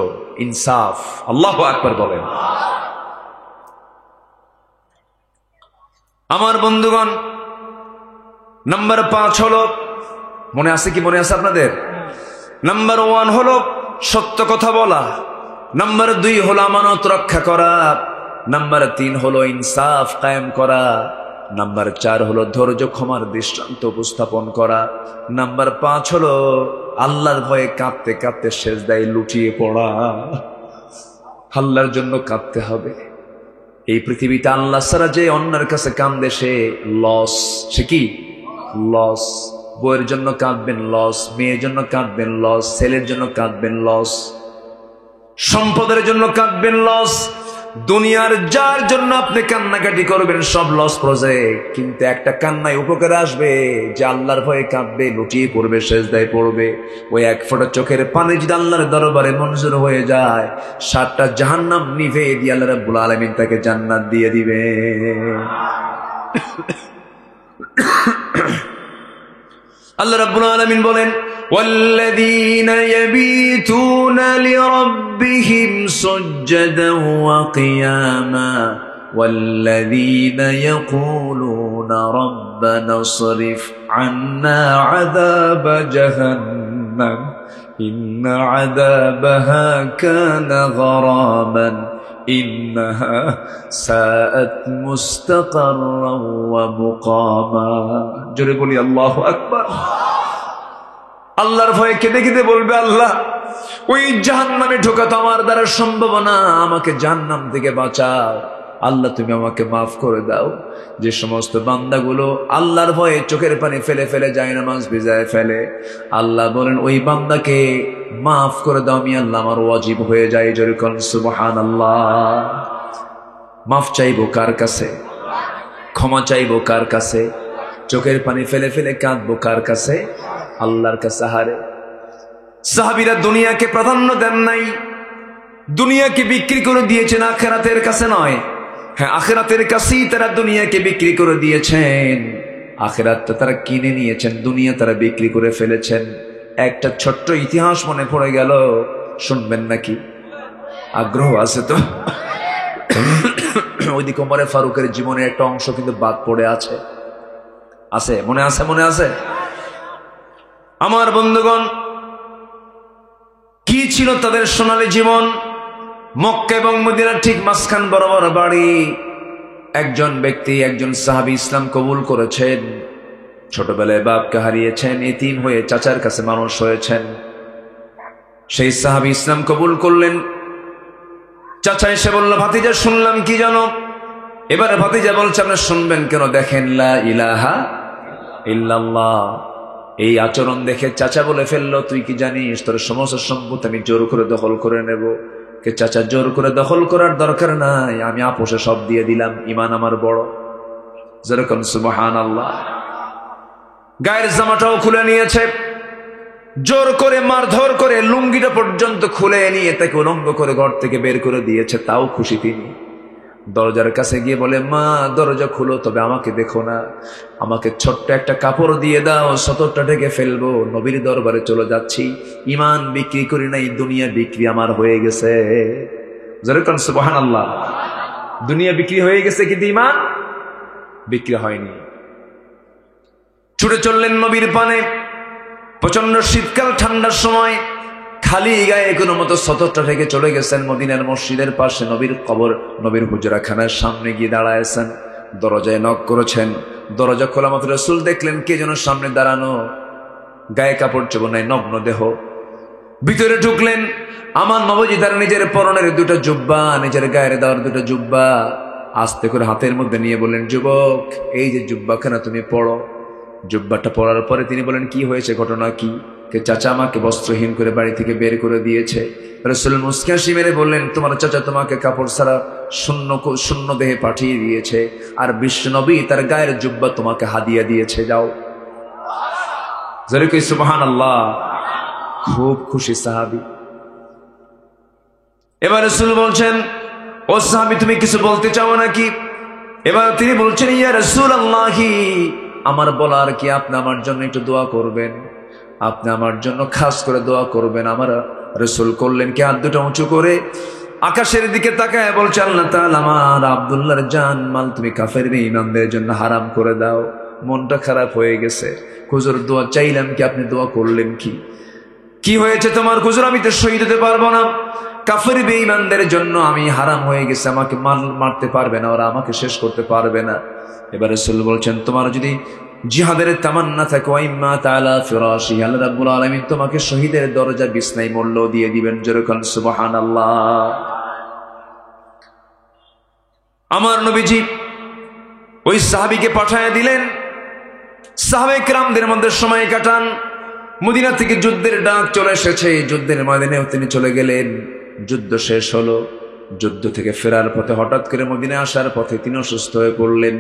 ইনসাফ। আল্লাহু আকবার বলেন। আমার বন্ধুগণ, নাম্বার 5 হলো, মনে আছে কি? মনে আছে আপনাদের? নাম্বার 1 হলো সত্য কথা বলা, নাম্বার 2 হলো আমানত রক্ষা করা, নাম্বার 3 হলো ইনসাফ কায়েম করা, নাম্বার 4 হলো ধৈর্য ক্ষমার দৃষ্টান্ত উপস্থাপন করা, নাম্বার 5 হলো আল্লাহর ভয়ে কাঁদতে কাঁদতে সেজদায় লুটিয়ে পড়া। আল্লাহর জন্য কাঁদতে হবে। এই পৃথিবীতে আল্লাহ ছাড়া যে অন্যের কাছে কান্দে সে লস। সে কি? লস। বউয়ের জন্য কাঁদবেন, লস। মেয়ের জন্য কাঁদবেন, লস। ছেলের জন্য কাঁদবেন, লস। সম্পদের জন্য কাঁদবেন, লস। দুনিয়ার যার জন্য আপনি কান্নাকাটি করবেন সব লস প্রজেক্ট। কিন্তু একটা কান্নায় উপকারে আসবে, যে আল্লাহর ভয়ে কাঁদবে, লুটিয়ে পড়বে, সেজদায় পড়বে। ওই 1 ফোঁটা চোখের পানি যদি আল্লাহর দরবারে মঞ্জুর হয়ে যায়, 7টা জাহান্নাম নিভে দিয়ে আল্লাহ রাব্বুল আলামিন তাকে জান্নাত দিয়ে দিবে। আল্লাহ রাব্বুল আলামিন বলেন, والذين يبيتون لربهم سجدا وقياما والذين يقولون ربنا اصرف عنا عذاب جهنم إن عذابها كان غراما إنها ساءت مستقرا ومقاما। জোরে বলি আল্লাহু আকবার। আল্লাহর ভয়ে কেঁদে কেঁদে বলবে, আল্লাহ ওই জাহান্নামে ঢোকা তো আমার দ্বারা সম্ভব না, আমাকে জাহান্নাম থেকে বাঁচাও। আল্লাহ তুমি আমাকে মাফ করে দাও। যে সমস্ত বান্দাগুলো আল্লাহর ভয়ে চোখের পানি ফেলে ফেলে যায়, নামাজ ভিজায় ফেলে, আল্লাহ বলেন ওই বান্দাকে মাফ করে দাও, আমি আল্লাহ আমার ওয়াজিব হয়ে যায়। জোরে কোন সুবহানাল্লাহ। মাফ চাইবো কার কাছে? ক্ষমা চাইবো কার কাছে? চোখের পানি ফেলে ফেলে কাঁদবো কার কাছে? আল্লাহর কাছে। হারে সাহাবীরা দুনিয়াকে প্রাধান্য দেন নাই, দুনিয়াকে বিক্রি করে দিয়েছেন, আখিরাতের কাছে নয়। হ্যাঁ, আখিরাতের কাছেই তারা দুনিয়াকে বিক্রি করে দিয়েছেন। আখিরাতটা তারা কিনে নিয়েছেন, দুনিয়া তারা বিক্রি করে ফেলেছেন। একটা ছোট্ট ইতিহাস মনে পড়ে গেল, শুনবেন নাকি? আগ্রহ আছে তো? ওইদিকে ওমরে ফারুকের জীবনের একটা অংশ কিন্তু বাদ পড়ে আছে। আছে? মনে আছে? মনে আছে? আমার বন্ধুগণ, কি ছিল তাদের সোনালী জীবন? মক্কা এবং মদিনার ঠিক মাঝখান বরাবর বাড়ি। একজন ব্যক্তি, একজন সাহাবী ইসলাম কবুল করেছেন। ছোটবেলায় বাপকে হারিয়েছেন, এতিম হয়ে চাচার কাছে মানুষ হয়েছেন। সেই সাহাবী ইসলাম কবুল করলেন। চাচা এসে বলল, ভাতিজা শুনলাম কি জানো? এবারে ভাতিজা বলছে, আপনি শুনবেন কেন? দেখেন, লা ইলাহা ইল্লাল্লাহ। এই আচরণ দেখে চাচা বলে ফেললো, তুই কি জানিস তোর সমস্ত সম্পত্তি আমি জোর করে দখল করে নেব? কে চাচা, জোর করে দখল করার দরকার নাই, আমি আপোষে সব দিয়ে দিলাম, ইমান আমার বড়। যেরকম সুবহানাল্লাহ। গায়ের জামাটাও খুলে নিয়েছে, জোর করে মারধর করে লুঙ্গিটা পর্যন্ত খুলে নিয়ে তাকে উলঙ্গ করে ঘর থেকে বের করে দিয়েছে, তাও খুশি তিনি। দরজার কাছে গিয়ে বলে, মা দরজা খুলো, তবে আমাকে দেখো না, আমাকে ছোট্ট একটা কাপড় দিয়ে দাও, সতরটা ঢেকে ফেলবো, নবীর দরবারে চলে যাচ্ছি। ইমান বিক্রি করি নাই, দুনিয়া বিক্রি আমার হয়ে গেছে। যেরকম সুবহানাল্লাহ। দুনিয়া বিক্রি হয়ে গেছে, কিন্তু ইমান বিক্রি হয়নি। ছুটে চললেন নবীর পানে। প্রচন্ড শীতকাল, ঠান্ডার সময় খালি গায়ে কোনো মতো সতরটা থেকে চলে গেছেন মদিনার মসজিদের পাশে নবীর কবর, নবীর হুজরাখানার সামনে গিয়ে দাঁড়ায়ছেন। দরজায় নক করেছেন, দরজা খোলা মাত্র রাসূল দেখলেন কে যেন সামনে দাঁড়ানো, গায়ে কাপড় চোপড় নাই, নগ্ন দেহ। ভিতরে ঢুকলেন। আমার নবজি তার নিজের পরনের দুটো জুব্বা, নিজের গায়ের দেওয়ার দুটো জুব্বা আস্তে করে হাতের মধ্যে নিয়ে বললেন, যুবক, এই যে জুব্বাখানা তুমি পড়ো। জুব্বাটা পড়ার পরে তিনি বলেন, কি হয়েছে, ঘটনা কি? কে চাচা আমাকে বস্ত্রহীন করে বাড়ি থেকে বের করে দিয়েছে। রাসূল মুস্কি হাসি মেরে বললেন, তোমার চাচা তোমাকে কাপড় ছাড়া শূন্য দেহে পাঠিয়ে দিয়েছে, আর বিশ্ব নবী তার গায়ের জুব্বা তোমাকে হাদিয়া দিয়েছে, যাও। যেরকম সুবহানাল্লাহ। খুব খুশি সাহাবী। এবার রাসূল বলছেন, ও সাহাবী, তুমি কিছু বলতে চাও নাকি? এবার তিনি বলছেন, ইয়া রাসূলুল্লাহ, আমার বলার কি, আপনি আমার জন্য একটু দোয়া করবেন, আপনি আমার জন্য খাস করে দোয়া করবেন। আমার রাসূল করলেন কি, হাত দুটো উঁচু করে আকাশের দিকে তাকায় বলছে, আল্লাহ তাআলা আমার আব্দুল্লাহর জান মাল তুমি কাফের বেঈমানদের জন্য হারাম করে দাও। মনটা খারাপ হয়ে গেছে। হুজুর, দোয়া চাইলাম কি, আপনি দোয়া করলেন কি? কি হয়েছে তোমার হুজুর? আমি তো শহীদ হতে পারবো না, কাফের বেঈমানদের জন্য আমি হারাম হয়ে গেছে, আমাকে মারতে পারবে না, ওরা আমাকে শেষ করতে পারবে না। এবার রাসূল বলছেন, তোমার যদি জিহাদের তামান্না থাকে, ওয়াইম্মা তাআলা ফিরাশি, আল্লাহ রাব্বুল আলামিন তোমাকে শহীদের দরজা বিছনায় মূল্য দিয়ে দিবেন। যেরকম সুবহানাল্লাহ। আমার নবীজি ওই সাহাবীকে পাঠায় দিলেন, সাহাবায়ে কেরামদের মধ্যে সময় কাটান। মদিনা থেকে যুদ্ধের ডাক চলে এসেছে, যুদ্ধের ময়দানেও তিনি চলে গেলেন। যুদ্ধ শেষ হলো। যুদ্ধ থেকে ফেরার পথে হঠাৎ করে মদিনায় আসার পথে তিনি অসুস্থ হয়ে পড়লেন।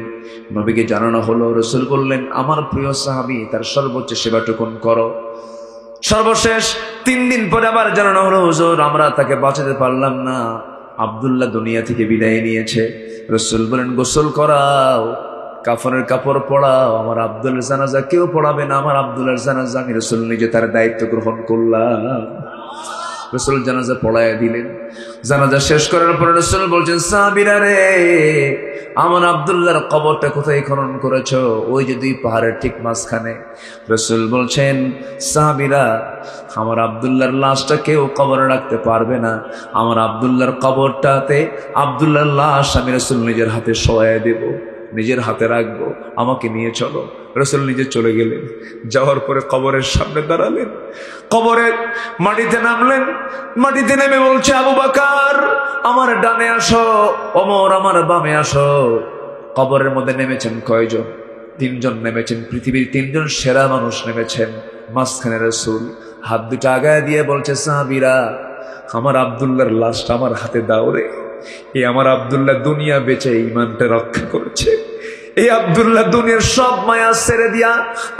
নবীকে জানানো হলো। রাসূল বললেন, আমার প্রিয় সাহাবী, তার সর্বোচ্চ সেবাটুকুন করো। সর্বশেষ 3 দিন পরে আবার জানানো হলো, হুজুর, আমরা তাকে বাঁচাতে পারলাম না, আব্দুল্লাহ দুনিয়া থেকে বিদায় নিয়েছে। রাসূল বলেন, গোসল করাও, কাফনের কাপড় পড়াও, আমার আব্দুল্লাহর জানাজা কেউ পড়াবে না, আমার আব্দুল্লাহর জানাজা আমি রাসূল নিজে তার দায়িত্ব গ্রহণ করলাম। রাসূল জানাজা পড়ায় দিলেন। জানাজা শেষ করার পরে রাসূল বলছেন, সাহাবীরা রে, আমার আব্দুল্লাহর কবরটা কোথায় খনন করেছো? ওই যে 2 পাহাড়ের ঠিক মাঝখানে। রাসূল বলছেন, সাহাবীরা, আমার আব্দুল্লাহর লাশটা কেউ কবরে রাখতে পারবে না, আমার আব্দুল্লাহর কবরটাতে আব্দুল্লাহর লাশ আমি রাসূল নিজের হাতে শোয়ায় দেব, নিজের হাতে রাখবো, আমাকে নিয়ে চলো। রাসূল নিজে চলে গেলেন। যাওয়ার পরে কবরের সামনে দাঁড়ালেন, কবরের মাটিতে নামলেন। মাটিতে নেমে বলছে, আবু বকর আমার ডানে আসো, ওমর আমার বামে আসো। কবরের মধ্যে নেমেছেন কয়জন? 3 জন নেমেছেন। পৃথিবীর 3 জন সেরা মানুষ নেমেছেন। মাঝখানে রাসূল হাত দুটো আগায় দিয়ে বলছে, সাহাবীরা, আমার আব্দুল্লাহর লাশটা আমার হাতে দাও রে। এই আমার আব্দুল্লাহ দুনিয়া বেঁচে ঈমানটা রক্ষা করেছে। এই আব্দুল্লাহ দুনিয়ার সব মায়া ছেড়ে দিয়া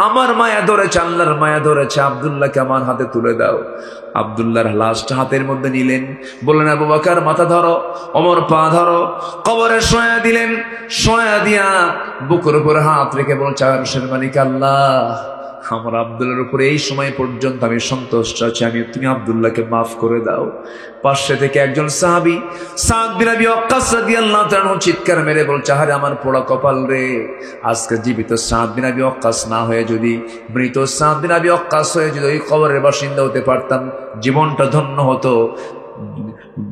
আমার মায়া ধরেছে, আল্লাহর মায়া ধরেছে, আব্দুল্লাহকে আমার হাতে তুলে দাও। আব্দুল্লাহর লাশটা হাতের মধ্যে নিলেন। বললেন, আবু বকর মাথা ধরো, ওমর পা ধরো। কবরে শোয়া দিলেন। শোয়া দিয়া বুকের উপর হাত রেখে বলছে, আরশের মালিক আল্লাহ, আমার আব্দুল্লাহর উপরে এই সময় পর্যন্ত আমি সন্তুষ্ট আছি, তুমি আব্দুল্লাহকে মাফ করে দাও। পাশে থেকে একজন সাহাবী সাদ বিন আবি ওয়াক্কাস রাদিয়াল্লাহু তাআলা চিৎকার মেরে বলছে, আরে আমার পোড়া কপাল রে, আজকে জীবিত সাদ বিন আবি ওয়াক্কাস না হয়ে যদি মৃত সাদ বিন আবি ওয়াক্কাস হয়ে যদি ওই কবরের বাসিন্দা হতে পারতাম, জীবনটা ধন্য হতো।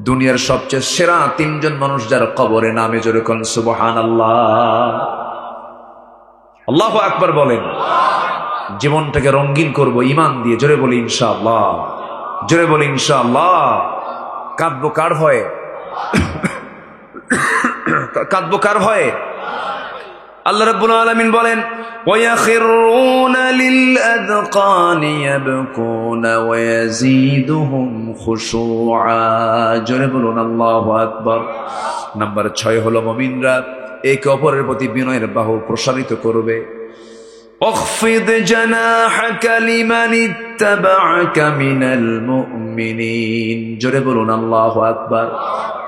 দুনিয়ার সবচেয়ে সেরা 3 জন মানুষ যার কবরে নামে, যেরকম সুবহানাল্লাহ। আল্লাহু আকবার বলেন। জীবনটাকে রঙিন করব ঈমান দিয়ে। জোরে বলি ইনশাআল্লাহ, জোরে বলি ইনশাআল্লাহ। কাঁদবো কার ভয়ে? কাঁদবো কার ভয়ে? আল্লাহ রাব্বুল আলামিন বলেন وَيَخِرُّونَ لِلْأَذْقَانِ يَبْكُونَ وَيَزِيدُهُمْ خُشُوعًا। জোরে বলুন আল্লাহু আকবার। নাম্বার 6 হলো মুমিনরা একে অপরের প্রতি বিনয়ের বাহু প্রসারিত করবে। اخفض جناحك لمن اتبعك من المؤمنين। জোরে বলুন আল্লাহু আকবার।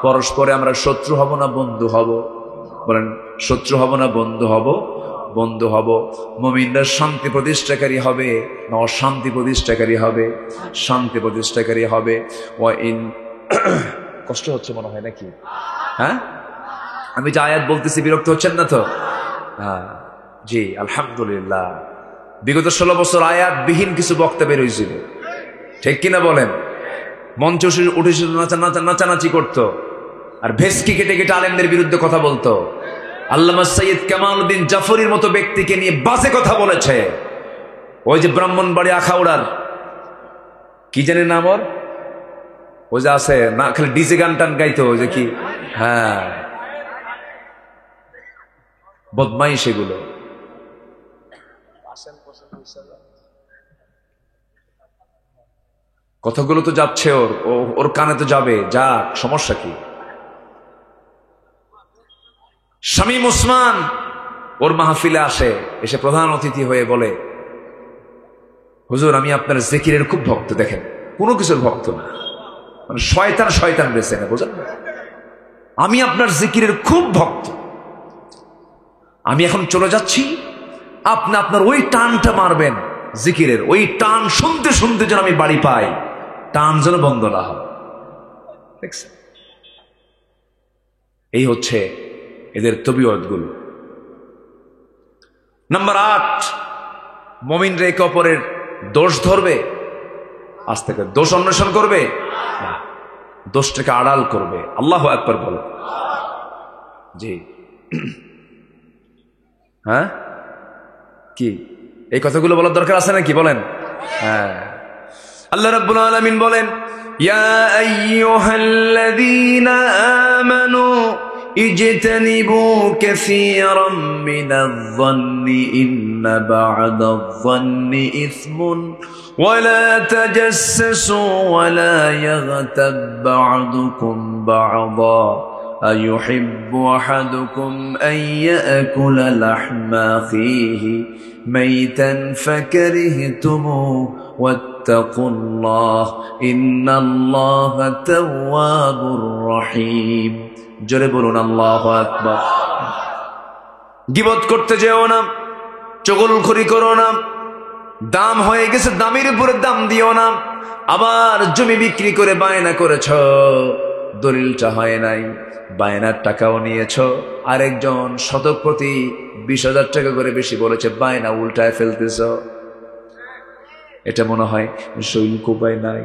পরস্পরে আমরা শত্রু হব না বন্ধু হব? বলেন, শত্রু হব না বন্ধু হব? বন্ধু হব। মুমিনরা শান্তি প্রতিষ্ঠাকারী হবে না অশান্তি প্রতিষ্ঠাকারী হবে? শান্তি প্রতিষ্ঠাকারী হবে। কষ্ট হচ্ছে মনে হয় নাকি? হ্যাঁ, আমি যে আয়াত বলতেছি বিরক্ত হচ্ছেন না তো? হ্যাঁ জি আলহামদুলিল্লাহ। বিগত 16 বছর আয়াত বিহীন কিছু বক্তা বের হয়েছিল, ঠিক কিনা বলেন? মঞ্চ উঠেছিল, নাচানাচি করতো, আর ভেস্কি কেটে কেটে আলেমদের বিরুদ্ধে কথা বলতো। আল্লামা সৈয়দ কামালউদ্দিন জাফরির মতো ব্যক্তিকে নিয়ে বাজে কথা বলেছে। ওই যে ব্রাহ্মণবাড়ি আখাউড়ার কি জানি নাম ওর, ওই যে আছে না, খালি ডিজে গান টান গাইতো, ওই যে কি, হ্যাঁ বদমাই সেগুলো। কথাগুলো তো যাচ্ছে ওর কানে তো যাবে, যা সমস্যা কি? শামীম ওসমান ওর মাহফিলে আসে, এসে প্রধান অতিথি হয়ে বলে, হুজুর আমি আপনার জিকিরের খুব ভক্ত। দেখেন, কোনো কিছুর ভক্ত না, মানে শয়তান শয়তান বেছে না, বোঝেন? আমি আপনার জিকিরের খুব ভক্ত, আমি এখন চলে যাচ্ছি, আপনি আপনার ওই টানটা মারবেন জিকিরের, ওই টান শুনতে শুনতে যেন আমি বাড়ি পাই, টান যেন বন্ধ না হয়। দেখছেন, এই হচ্ছে এদের তবিয়ত গুলো। নাম্বার 8, মুমিনরা একে অপরের দোষ ধরবে, আজ থেকে দোষ অন্বেষণ করবে, দোষটাকে আড়াল করবে। আল্লাহু আকবার বলো। জি হ্যাঁ, কি এই কথাগুলো বলার দরকার আছে নাকি বলেন? হ্যাঁ, আল্লাহ রাব্বুল আলামিন বলেন, ইয়া আইয়ুহাল্লাযীনা আমানু ইজতানিবু কাসীরাম মিনায-যন্নি ইন্না বা'দায-যন্নি ইসমুন ওয়া লা তাজাসসাসু ওয়া লা ইয়াগতাব বা'দুকুম বা'দা أيحب أحدكم أن يأكل لحم أخيه ميتا فكرهتموه واتقوا الله إن الله تواب رحيم। জোরে বলুন আল্লাহু আকবার। গীবত করতে যেও না, চগলখড়ি করো না, দাম হয়ে গেছে দামের উপরে দাম দিও না। আবার জমি বিক্রি করে বায়না করেছ, দলিলটা হয় নাই, বায়নার টাকাও নিয়েছ, আরেকজন শতক প্রতি 20,000 টাকা করে বেশি বলেছে, বায়না উল্টায় ফেলতেছ। এটা মনে হয় শৈল কোপায় নাই,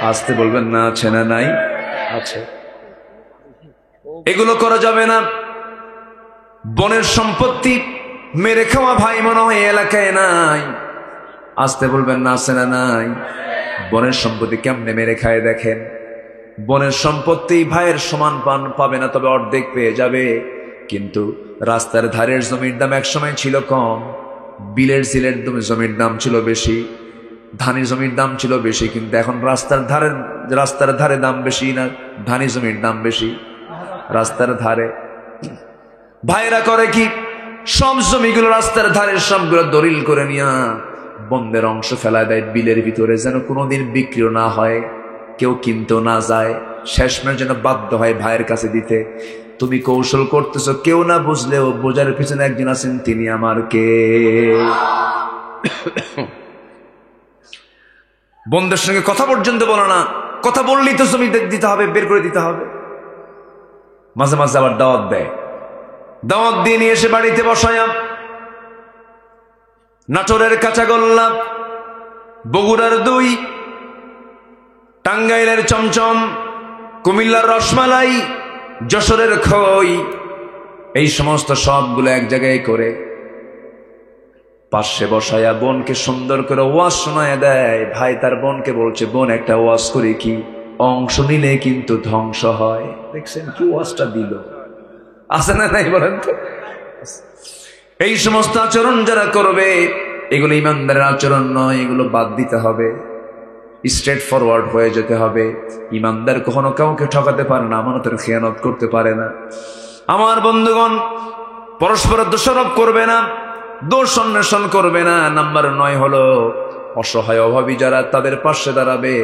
আসতে বলবেন না, আছে না নাই? আছে। এগুলো করা যাবে না। বনের সম্পত্তি মেরে খাওয়া ভাই মনে হয় এলাকায় নাই, আসতে বলবেন না, আছে না নাই? বনের সম্পত্তি কেমনে মেরে খায় দেখেন। বনের সম্পত্তি ভাইয়ের সমান পাবে না, তবে অর্ধেক পেয়ে যাবে। কিন্তু রাস্তার ধারের জমির দাম একসময় ছিল কম, বিলের সিলের জমির দাম ছিল বেশি, ধানি জমির দাম ছিল বেশি, কিন্তু এখন রাস্তার ধারে দাম বেশি না ধানি জমির দাম বেশি? রাস্তার ধারে ভাইরা করে কি, সব জমিগুলো রাস্তার ধারের সবগুলো দলিল করে নিয়ে বন্ধের অংশ ফেলায় দেয় বিলের ভিতরে, যেন কোনোদিন বিক্রিও না হয়, কেউ কিনতেও না যায়, শেষমেশ যেন বাধ্য হয় ভাইয়ের কাছে দিতে। তুমি কৌশল করতেছো, কেউ না বুঝলেও বোঝার পিছনে একজন আছেন, তিনি আমার কে। বন্ধুর সঙ্গে কথা পর্যন্ত বলো না, কথা বললেই তো জমি দিতে হবে, বের করে দিতে হবে। মাঝে মাঝে আবার দাওয়াত দেয়, দাওয়াত দিয়ে নিয়ে এসে বাড়িতে বসায়া নাটোরের কাঁচাগোল্লা, বগুড়ার দই, টাঙ্গাইলের চমচম, কুমিল্লার রসমালাই, যশোরের খই, এই সমস্ত সবগুলো এক জায়গায় করে পাশে বসায়া বোনকে সুন্দর করে ওয়াজ শোনায় দেয়। ভাই তার বোনকে বলছে, বোন একটা ওয়াজ করে কি, অংশ নিলে কিন্তু ধ্বংস হয়। দেখছেন কি ওয়াজটা দিল, আছে না নাই বলেন তো? এই সমস্ত আচরণ যারা করবে এগুলো ইমানদারের আচরণ নয়, এগুলো বাদ দিতে হবে, স্ট্রেট ফরওয়ার্ড হয়ে যেতে হবে। ইমানদার কখনো কাউকে ঠকাতে পারে না, আমানতের খেয়ানত করতে পারে না। আমার বন্ধুগণ, পরস্পর দোষারোপ করবে না, দোষ অন্বেষণ করবে না। নাম্বার 9 হলো অসহায় অভাবী যারা তাদের পাশে দাঁড়াবে,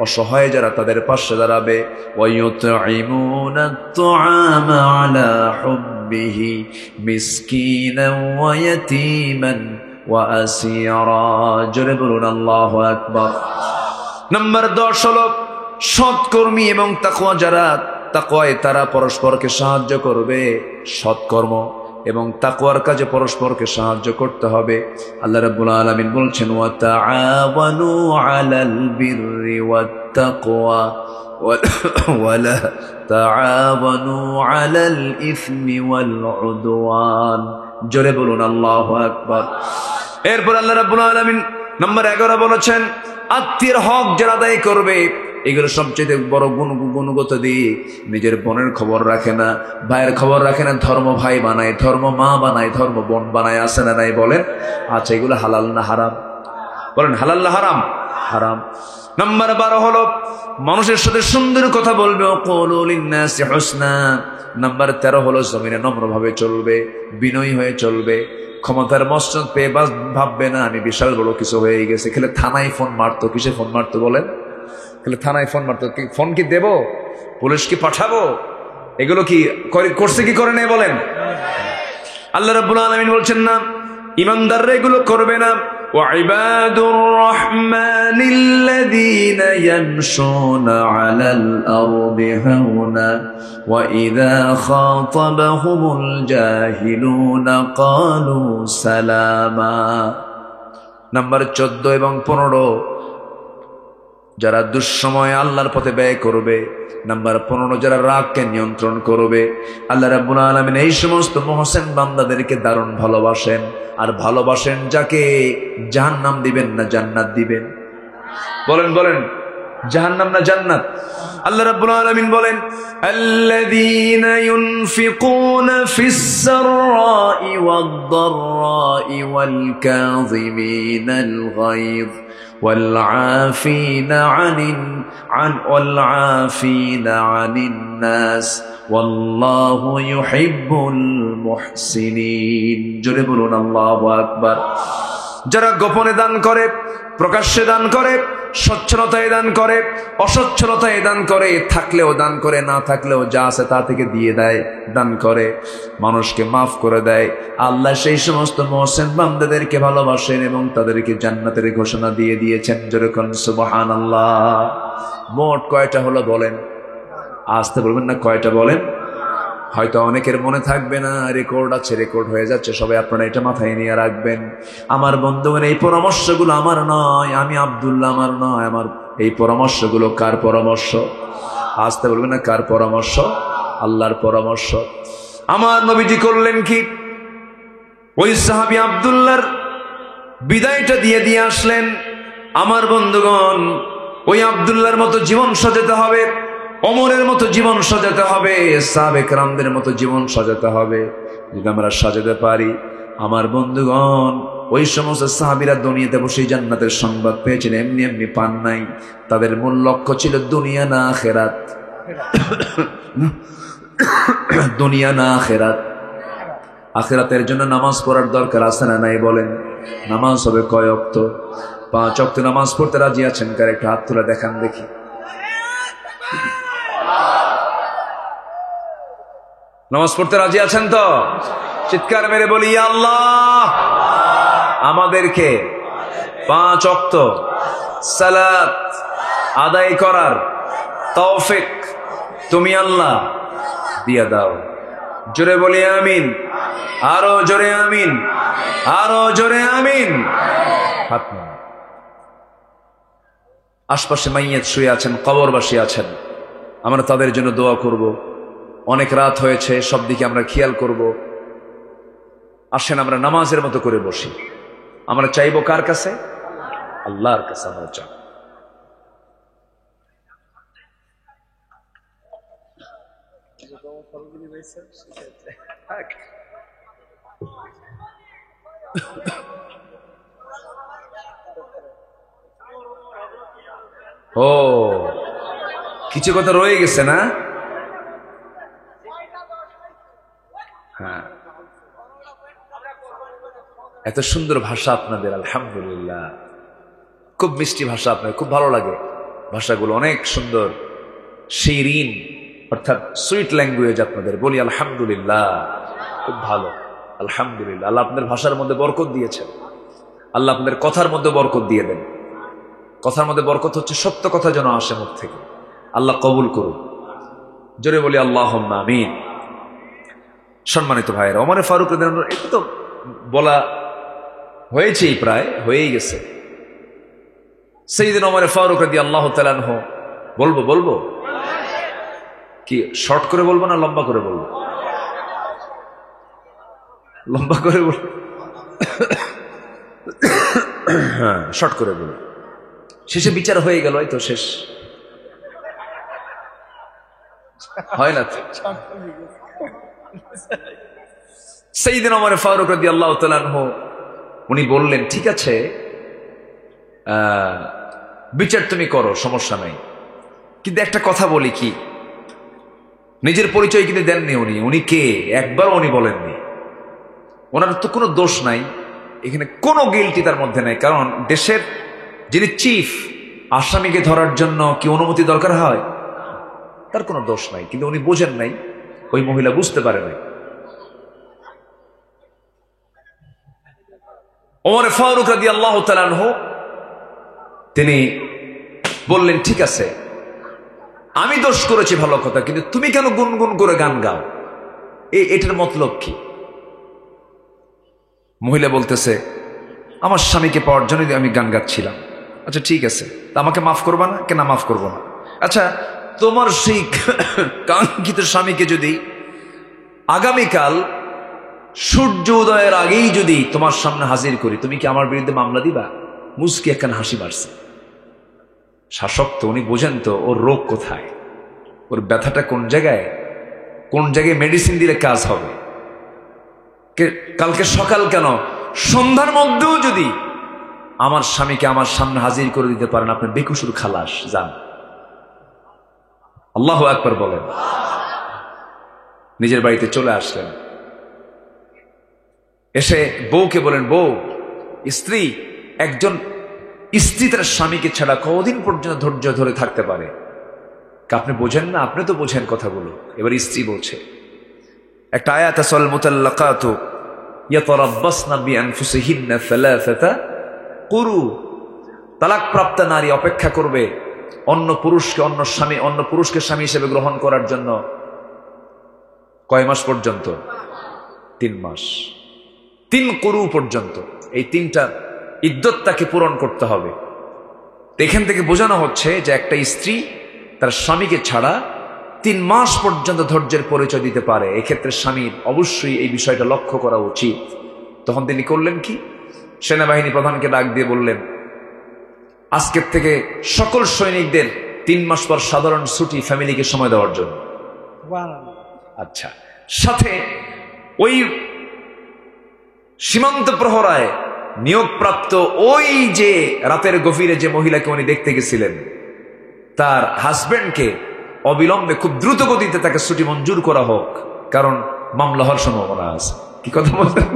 অসহায় যারা তাদের পাশে দাঁড়াবে। ওয়ায়ুতঈমুনা আত-তুআমা আলা হুব্বিহি মিসকিনান ওয়া ইয়াতীমান ওয়া আসীরা। জোরে বলুন আল্লাহু আকবার। নাম্বার 10 হলো সৎকর্মী এবং তাকওয়া যারা, তাকওয়ায় তারা পরস্পরকে সাহায্য করবে। সৎকর্ম এবং তাকওয়ার কাজে পরস্পরকে সাহায্য করতে হবে। আল্লাহ রাব্বুল আলামিন বলছেন, ওয়া তাআওয়ানু আলাল বিররি ওয়াত তাকওয়া ওয়া লা তাআওয়ানু আলাল ইসমি ওয়াল উদওয়ান। জোরে বলুন আল্লাহু আকবার। এরপর আল্লাহ রাব্বুল আলামিন নাম্বার 11 বলেছেন, আত্মীয়ের হক যারা আদায় করবে, এগুলো সবচেয়ে বড় গুণগত দিক। নিজের বোনের খবর রাখে না, ভাইয়ের খবর রাখে না, ধর্ম ভাই বানায়, ধর্ম মা বানায়, ধর্ম বোন বানায়, আছে না নাই বলেন? আচ্ছা, এগুলো হালাল না হারাম? বলেন হালাল না হারাম? হারাম। নাম্বার 12 হলো মানুষের সাথে সুন্দর কথা বলবে, ওয়াকুলু লিন-নাসি হুসনা। নাম্বার 13 হলো জমিনে নম্রভাবে চলবে, বিনয়ী হয়ে চলবে। ক্ষমতার মসনদ পেয়ে বাস ভাববে না আমি বিশাল বড় কিছু হয়ে গেছে। খেলে থানায় ফোন মারতো, কিসে ফোন মারতো বলেন? খেলে থানায় ফোন মারতো। ফোন কি দেব? পুলিশ কি পাঠাবো? এগুলো কি করছে কি করে নাই বলেন? আল্লাহ রাব্বুল আলামিন বলছেন না, ইমানদাররা এগুলো করবে না। وعباد الرحمن الذين يمشون على الأرض هونا وإذا خاطبهم الجاهلون قالوا سلاما। নাম্বার 14 এবং 15 যারা দুঃসময়ে আল্লাহর পথে ব্যয় করবে। নাম্বার 15 যারা রাগকে নিয়ন্ত্রণ করবে। আল্লাহ রাব্বুল আলামিন এই সমস্ত মুহসিন বান্দাদেরকে দারুণ ভালোবাসেন। আর ভালোবাসেন যাকে জাহান্নাম দিবেন না জান্নাত দিবেন। বলেন বলেন, জাহান্নাম না জান্নাত? আল্লাহ রাব্বুল আলামিন বলেন, আল্লাযীনা ইউনফিকুনা ফিস-সাররাই ওয়াদ-দাররাই ওয়াল কাযিমিনাল গায়য والعافين والعافين عن الناس والله يحب المحسنين। জোরে বলুন আল্লাহু আকবার। যারা গোপনে দান করে, প্রকাশ্যে দান করে, সচ্ছলতায় দান করে, অসচ্ছলতায় দান করে, থাকলেও দান করে, না থাকলেও যা আছে তা থেকে দিয়ে দেয়, দান করে, মানুষকে মাফ করে দেয়। আল্লাহ সেই সমস্ত মুহসিন বান্দাদেরকে ভালোবাসেন এবং তাদেরকে জান্নাতের ঘোষণা দিয়ে দিয়েছেন। যেরকম সুবহানাল্লাহ। মোট কয়টা হলো বলেন? আসতে বলবেন না, কয়টা বলেন? হয়তো অনেকের মনে থাকবে না, রেকর্ড আছে, রেকর্ড হয়ে যাচ্ছে। সবাই আপনারা এটা মাথায় নিয়ে রাখবেন। আমার বন্ধুগণ, এই পরামর্শগুলো আমার নয়, আমি আব্দুল্লাহ, আমার নয়। আমার এই পরামর্শগুলো কার পরামর্শ? আসতে বলবেন না, কার পরামর্শ? আল্লাহর পরামর্শ। আমার নবীজি করলেন কি, ওই সাহাবী আব্দুল্লাহর বিদায়টা দিয়ে আসলেন। আমার বন্ধুগণ, ওই আব্দুল্লাহর মতো জীবন সাজাতে হবে, ওমরের মতো জীবন সাজাতে হবে, সাহাবে কেরামদের মতো জীবন সাজাতে হবে। যদি আমরা সাজাতে পারি, আমার বন্ধুগণ, ওই সমস্ত সাহাবীরা দুনিয়াতে বসে জান্নাতের সংবাদ পেয়েছেন, এমনি এমনি পান নাই। তাদের মূল লক্ষ্য ছিল দুনিয়া না আখিরাত। দুনিয়া না আখিরাত। আখিরাতের জন্য নামাজ পড়ার দরকার আছে না নাই বলেন? নামাজ হবে কয় ওয়াক্ত? 5 ওয়াক্ত নামাজ পড়তে রাজি আছেন? কার একটা হাত তুলে দেখান দেখি। নামাজ পড়তে রাজি আছেন তো? চিৎকার মেরে বলি, ইয়া আল্লাহ, আমাদেরকে 5 ওয়াক্ত সালাত আদায় করার তৌফিক তুমি আল্লাহ দিয়া দাও। জোরে বলি আমিন। আরো জোরে আমিন, আরো জোরে আমিন। হাত নামান। আশপাশে মাইয়াত শুয়ে আছেন, কবরবাসী আছেন, আমরা তাদের জন্য দোয়া করব। অনেক রাত হয়েছে, সব দিকে আমরা খেয়াল করব। আসেন আমরা নামাজের মতো করে বসি। আমরা চাইবো কার কাছে? আল্লাহর কাছে আমরা চাই। ও কিছু কথা রয়ে গেছে না? হ্যাঁ, এত সুন্দর ভাষা আপনাদের, আলহামদুলিল্লাহ। খুব মিষ্টি ভাষা আপনার, খুব ভালো লাগে ভাষাগুলো, অনেক সুন্দর, শিরিন অর্থাৎ সুইট ল্যাঙ্গুয়েজ আপনাদের। বলি আলহামদুলিল্লাহ, খুব ভালো, আলহামদুলিল্লাহ। আল্লাহ আপনাদের ভাষার মধ্যে বরকত দিয়েছেন, আল্লাহ আপনাদের কথার মধ্যে বরকত দিয়ে দেন। কথার মধ্যে বরকত হচ্ছে সত্য কথা যেন আসে মুখ থেকে, আল্লাহ কবুল করুন। জোরে বলি আল্লাহুম্মা আমিন। সম্মানিত ভাইয়েরা, ওমর ফারুক রাদিয়াল্লাহু আনহু, একটু তো বলা হয়েছেই, প্রায় হয়েই গেছে। সাইয়েদনা ওমর ফারুক রাদিয়াল্লাহু তাআলা আনহু, বলবো কি শর্ট করে বলবো না লম্বা করে বলবো? লম্বা করে বলবো, হ্যাঁ শর্ট করে বলবো। শেষে বিচার হয়ে গেল, এই তো শেষ হয় না। সাইয়েদনা ওমর ফারুক রাদিয়াল্লাহু তাআলা আনহু উনি বললেন, ঠিক আছে বিচার তুমি করো, সমস্যা নাই, কিন্তু একটা কথা বলি, কি নিজের পরিচয় কিন্তু দেননি উনি কে একবার উনি বলেননি। ওনার তো কোনো দোষ নাই এখানে, কোনো গিল্টি তার মধ্যে নাই। কারণ দেশের যিনি চিফ, আসামিকে ধরার জন্য কি অনুমতি দরকার হয়? তার কোনো দোষ নাই, কিন্তু উনি বোঝেন নাই, ওই মহিলা বুঝতে পারে নাই। ওমর ফারুক রাদিয়াল্লাহু তাআলা আনহু তিনি বললেন, ঠিক আছে আমি দোষ করেছি ভালো কথা, কিন্তু তুমি কেন গুনগুন করে গান গাও, এটার মতলব কি? মহিলা বলতেছে, আমার স্বামীকে পাওয়ার জন্য আমি গান গাচ্ছিলাম। আচ্ছা ঠিক আছে, তা আমাকে মাফ করবা না? কেন মাফ করবো না? আচ্ছা তোমার সেই কাঙ্ক্ষিত স্বামীকে যদি আগামীকাল সূর্য উদয়ের আগেই যদি তোমার সামনে হাজির করি, তুমি কি আমার বিরুদ্ধে মামলা দিবা? মুস্কি একখান হাসি মারছে। শাসক তো, উনি বোঝেন তো ওর রোগ কোথায়, ওর ব্যথাটা কোন জায়গায় মেডিসিন দিলে কাজ হবে। কালকে সকাল কেন, সন্ধ্যার মধ্যেও যদি আমার স্বামীকে আমার সামনে হাজির করে দিতে পারেন, আপনি বেকসুর খালাস, যান। আল্লাহু আকবার বলেন। নিজের বাড়িতে চলে আসলেন, এসে বউকে বলেন, বউ, একজন স্ত্রী তার স্বামীকে ছাড়া কতদিন পর্যন্ত ধৈর্য ধরে থাকতে পারে? আপনি বোঝেন না? আপনি তো বোঝেন কথাগুলো। এবার স্ত্রী বলছে, একটা আয়াত আছে, আল মুতাল্লাকাতু ইয়াতারাব্বাসনা বিআনফুসিহিন্না সালাসাতা কুরু, তালাক প্রাপ্ত নারী অপেক্ষা করবে অন্য পুরুষকে স্বামী হিসেবে গ্রহণ করার জন্য কয় মাস পর্যন্ত? 3 মাস, 3 কুরু পর্যন্ত। এই 3টা ইদ্যত তাকে পূরণ করতে হবে। এখান থেকে বোঝানো হচ্ছে যে একটা স্ত্রী তার স্বামীকে ছাড়া 3 মাস পর্যন্ত ধৈর্যের পরিচয় দিতে পারে। এক্ষেত্রে স্বামীর অবশ্যই এই বিষয়টা লক্ষ্য করা উচিত। তখন তিনি করলেন কি, সেনাবাহিনী প্রধানকে ডাক দিয়ে বললেন, আজকের থেকে সকল সৈনিকদের 3 মাস পর সাধারণ ছুটি, ফ্যামিলিকে সময় দেওয়ার জন্য। আচ্ছা, সাথে ওই সীমান্ত প্রহরায় নিয়োগপ্রাপ্ত ওই যে রাতের গভীরে যে মহিলাকে উনি দেখতে গেছিলেন, তার হাজবেন্ডকে অবিলম্বে খুব দ্রুত গতিতে তাকে ছুটি মঞ্জুর করা হোক, কারণ মামলা হওয়ার সম্ভাবনা আছে। কি কথা বলতেন?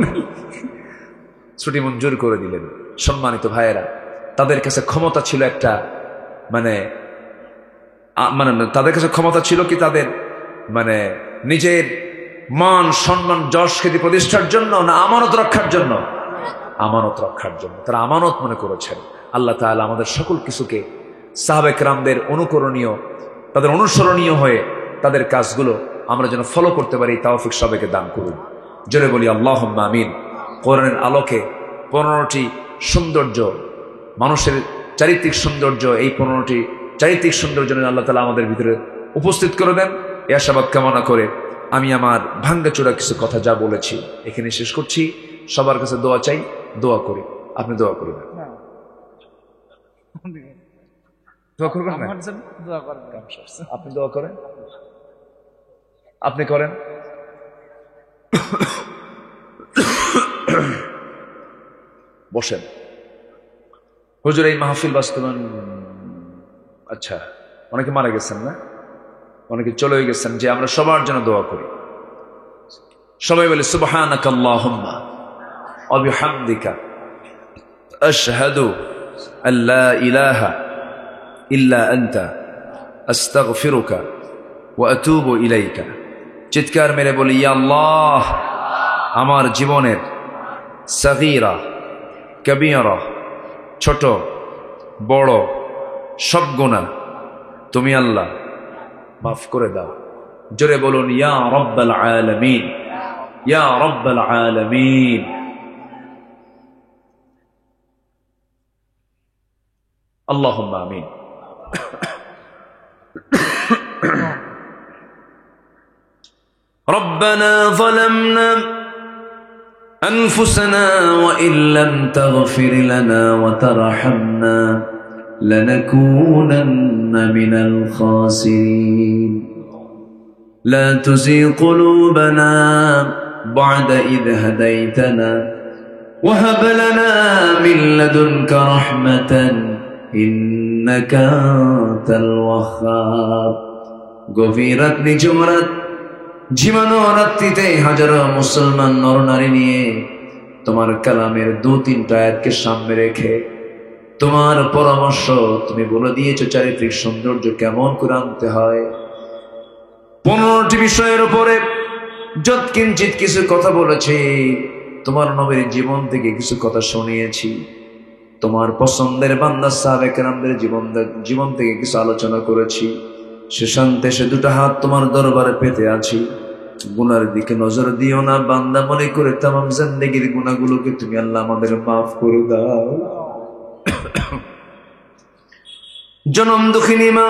ছুটি মঞ্জুর করে দিলেন। সম্মানিত ভাইয়েরা, তাদের কাছে ক্ষমতা ছিল একটা, মানে তাদের কাছে ক্ষমতা ছিল কি, তাদের নিজের মান সম্মান যশ খ্যাতি প্রতিষ্ঠার জন্য, না আমানত রক্ষার জন্য? আমানত রক্ষার জন্য। তারা আমানত মনে করেছেন। আল্লাহ তাআলা আমাদের সকল কিছুকে সাহাবা কেরামদের অনুকরণীয়, তাদের অনুসরণীয় হয়ে তাদের কাজগুলো আমরা যেন ফলো করতে পারি, তাওফিক সবাইকে দান করুন। জোরে বলি আল্লাহুম্মা আমিন। কোরআনের আলোকে 15টি সৌন্দর্য, মানুষের চারিত্রিক সৌন্দর্য, এই 15টি চারিত্রিক সৌন্দর্য আল্লাহ তাআলা আমাদের ভিতরে উপস্থিত করে দেন। এই আশাবাদ কামনা করে আমি আমার ভাঙ্গাচোরা কিছু কথা যা বলেছি এখানে শেষ করছি। সবার কাছে দোয়া চাই, দোয়া করি। আপনি দোয়া করবেন। দোয়া করবেন না? আপনি দোয়া করেন, আপনি করেন। বসেন। হুজুর এই মাহফিল বাস্তবায়ন, আচ্ছা অনেকে মারা গেছেন না, অনেকে চলে গেছেন, যে আমরা সবার জন্য দোয়া করি। সবাই বলে সুবহানাকা আল্লাহুম্মা ওয়া বিহামদিকা আশহাদু আল্লা ইলাহা ইল্লা আনতা আস্তাগফিরুকা ওয়া আতুবু ইলাইকা। চিৎকার মেরে বলি, ইয়া আল্লাহ, আমার জীবনের সাগীরা কবীরা, ছোট বড় সব গুনাহ তুমি আল্লাহ মাফ করে দাও। জোরে বলুন, ইয়া রাব্বাল আলামিন, ইয়া রাব্বাল আলামিন। আল্লাহুম্মা আমিন। ربنا ظلمنا أنفسنا وإن لم تغفر لنا وترحمنا لنكونن من الخاسرين لا تزغ قلوبنا بعد إذ هديتنا وهب لنا من لدنك رحمة إنك أنت الوهاب। গভীরাত নিঝুমরাত জীবাণু রাত্রিতে হাজারো মুসলমান নরনারী নিয়ে তোমার কালামের 2-3 আয়াতকে সামনে রেখে তোমার পরামর্শ তুমি বলে দিয়েছো চারিত্রিক সৌন্দর্য কেমন করে আনতে হয়। 15টি বিষয়ের উপরে যৎকিঞ্চিত কিছু কথা বলেছি, তোমার নবীর জীবন থেকে কিছু কথা শুনিয়েছি, তোমার পছন্দের বান্দা সাহাবে কেরামদের জীবন থেকে কিছু আলোচনা করেছি। শেষান্তে সে 2টা হাত তোমার দরবারে পেতে আছি। গুনার দিকে নজর দিও না, বান্দা মনে করে তামাম জিন্দেগির গুনাহগুলোকে তুমি আল্লাহ আমাদের মাফ করে দাও। জনম দুঃখিনী মা,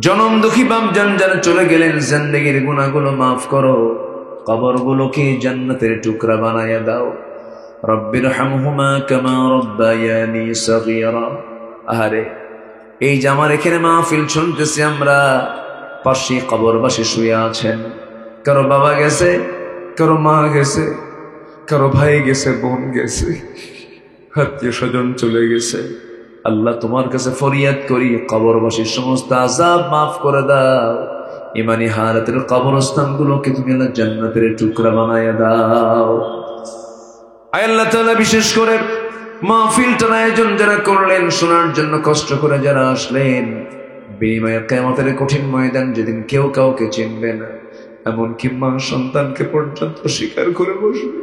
জনম দুঃখী বাপ জান যারা চলে গেলেন, জিন্দেগির গুনাহগুলো মাফ করো, কবরগুলোকে জান্নাতের টুকরা বানায়া দাও। রব্বিরহামহুমা কামা রাব্বায়ানি সগীরা। আহারে, এই যে আমার এখানে মাহফিল শুনতেছি আমরা, পাশে কবরবাসী শুয়ে আছেন, কারো বাবা গেছে, কারো মা গেছে, কারো ভাই গেছে, বোন গেছে, আত্মীয় স্বজন চলে গেছে। আল্লাহ তোমার কাছে ফরিয়াদ করি, কবরবাসীর সমস্ত আযাব মাফ করে দাও। ইমানি হারাতের কবরস্থানগুলোকে তুমি আল্লাহ জান্নাতের টুকরা বানায়া দাও। আয় আল্লাহ তাআলা, বিশেষ করে মাহফিলটার আয়োজন যারা করলেন, শোনার জন্য কষ্ট করে যারা আসলেন, বিনিময়ে কিয়ামতের কঠিন ময়দান যেদিন কেউ কাউকে চিনবে না, এমনকি মা সন্তানকে পর্যন্ত স্বীকার করে বসবে,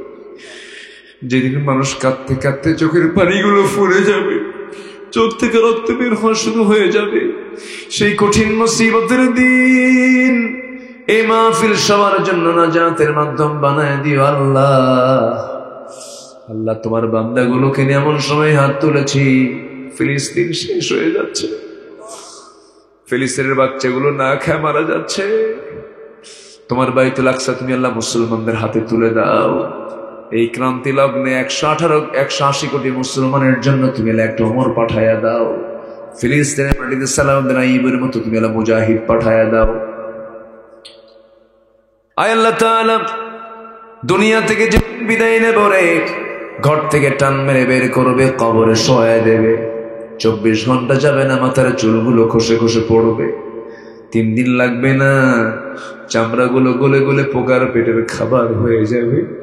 যেদিন মানুষ কাঁদতে কাঁদতে চোখের পানিগুলো ফুরে যাবে, চোখ থেকে রক্ত বের হওয়া শুরু হয়ে যাবে, সেই কঠিন মুসিবতের দিন এই মাহফিল সবার জন্য নাজাতের মাধ্যম বানায় দিও আল্লাহ। আল্লাহ তোমার বান্দাগুলোকে নিয়ে এমন সময় হাত তুলেছি, ফিলিস্তিন শেষ হয়ে যাচ্ছে, ফিলিস্তিনের বাচ্চাগুলো না খেয়ে মারা যাচ্ছে। তোমার বাইতুল আকসা তুমি আল্লাহ মুসলমানদের হাতে তুলে দাও। এই ক্রান্তি লগ্নে 180 কোটি মুসলমানের জন্য তুমি একটা ওমর পাঠায়া দাও। ফিলিস্তিনের মাটিতে সালাম দেন আইয়ুবের মতো তুমি আল্লাহ মুজাহিদ পাঠায়া দাও। আয় আল্লাহ তাআলা, দুনিয়া থেকে যে বিদায় নেব রে, ঘর থেকে টান মেরে বের করবে, কবরে শোয়া দেবে, 24 ঘন্টা যাবে না, মাথার চুলগুলো খসে খসে পড়বে, 3 দিন লাগবে না, চামড়াগুলো গলে গলে পোকার পেটের খাবার হয়ে যাবে।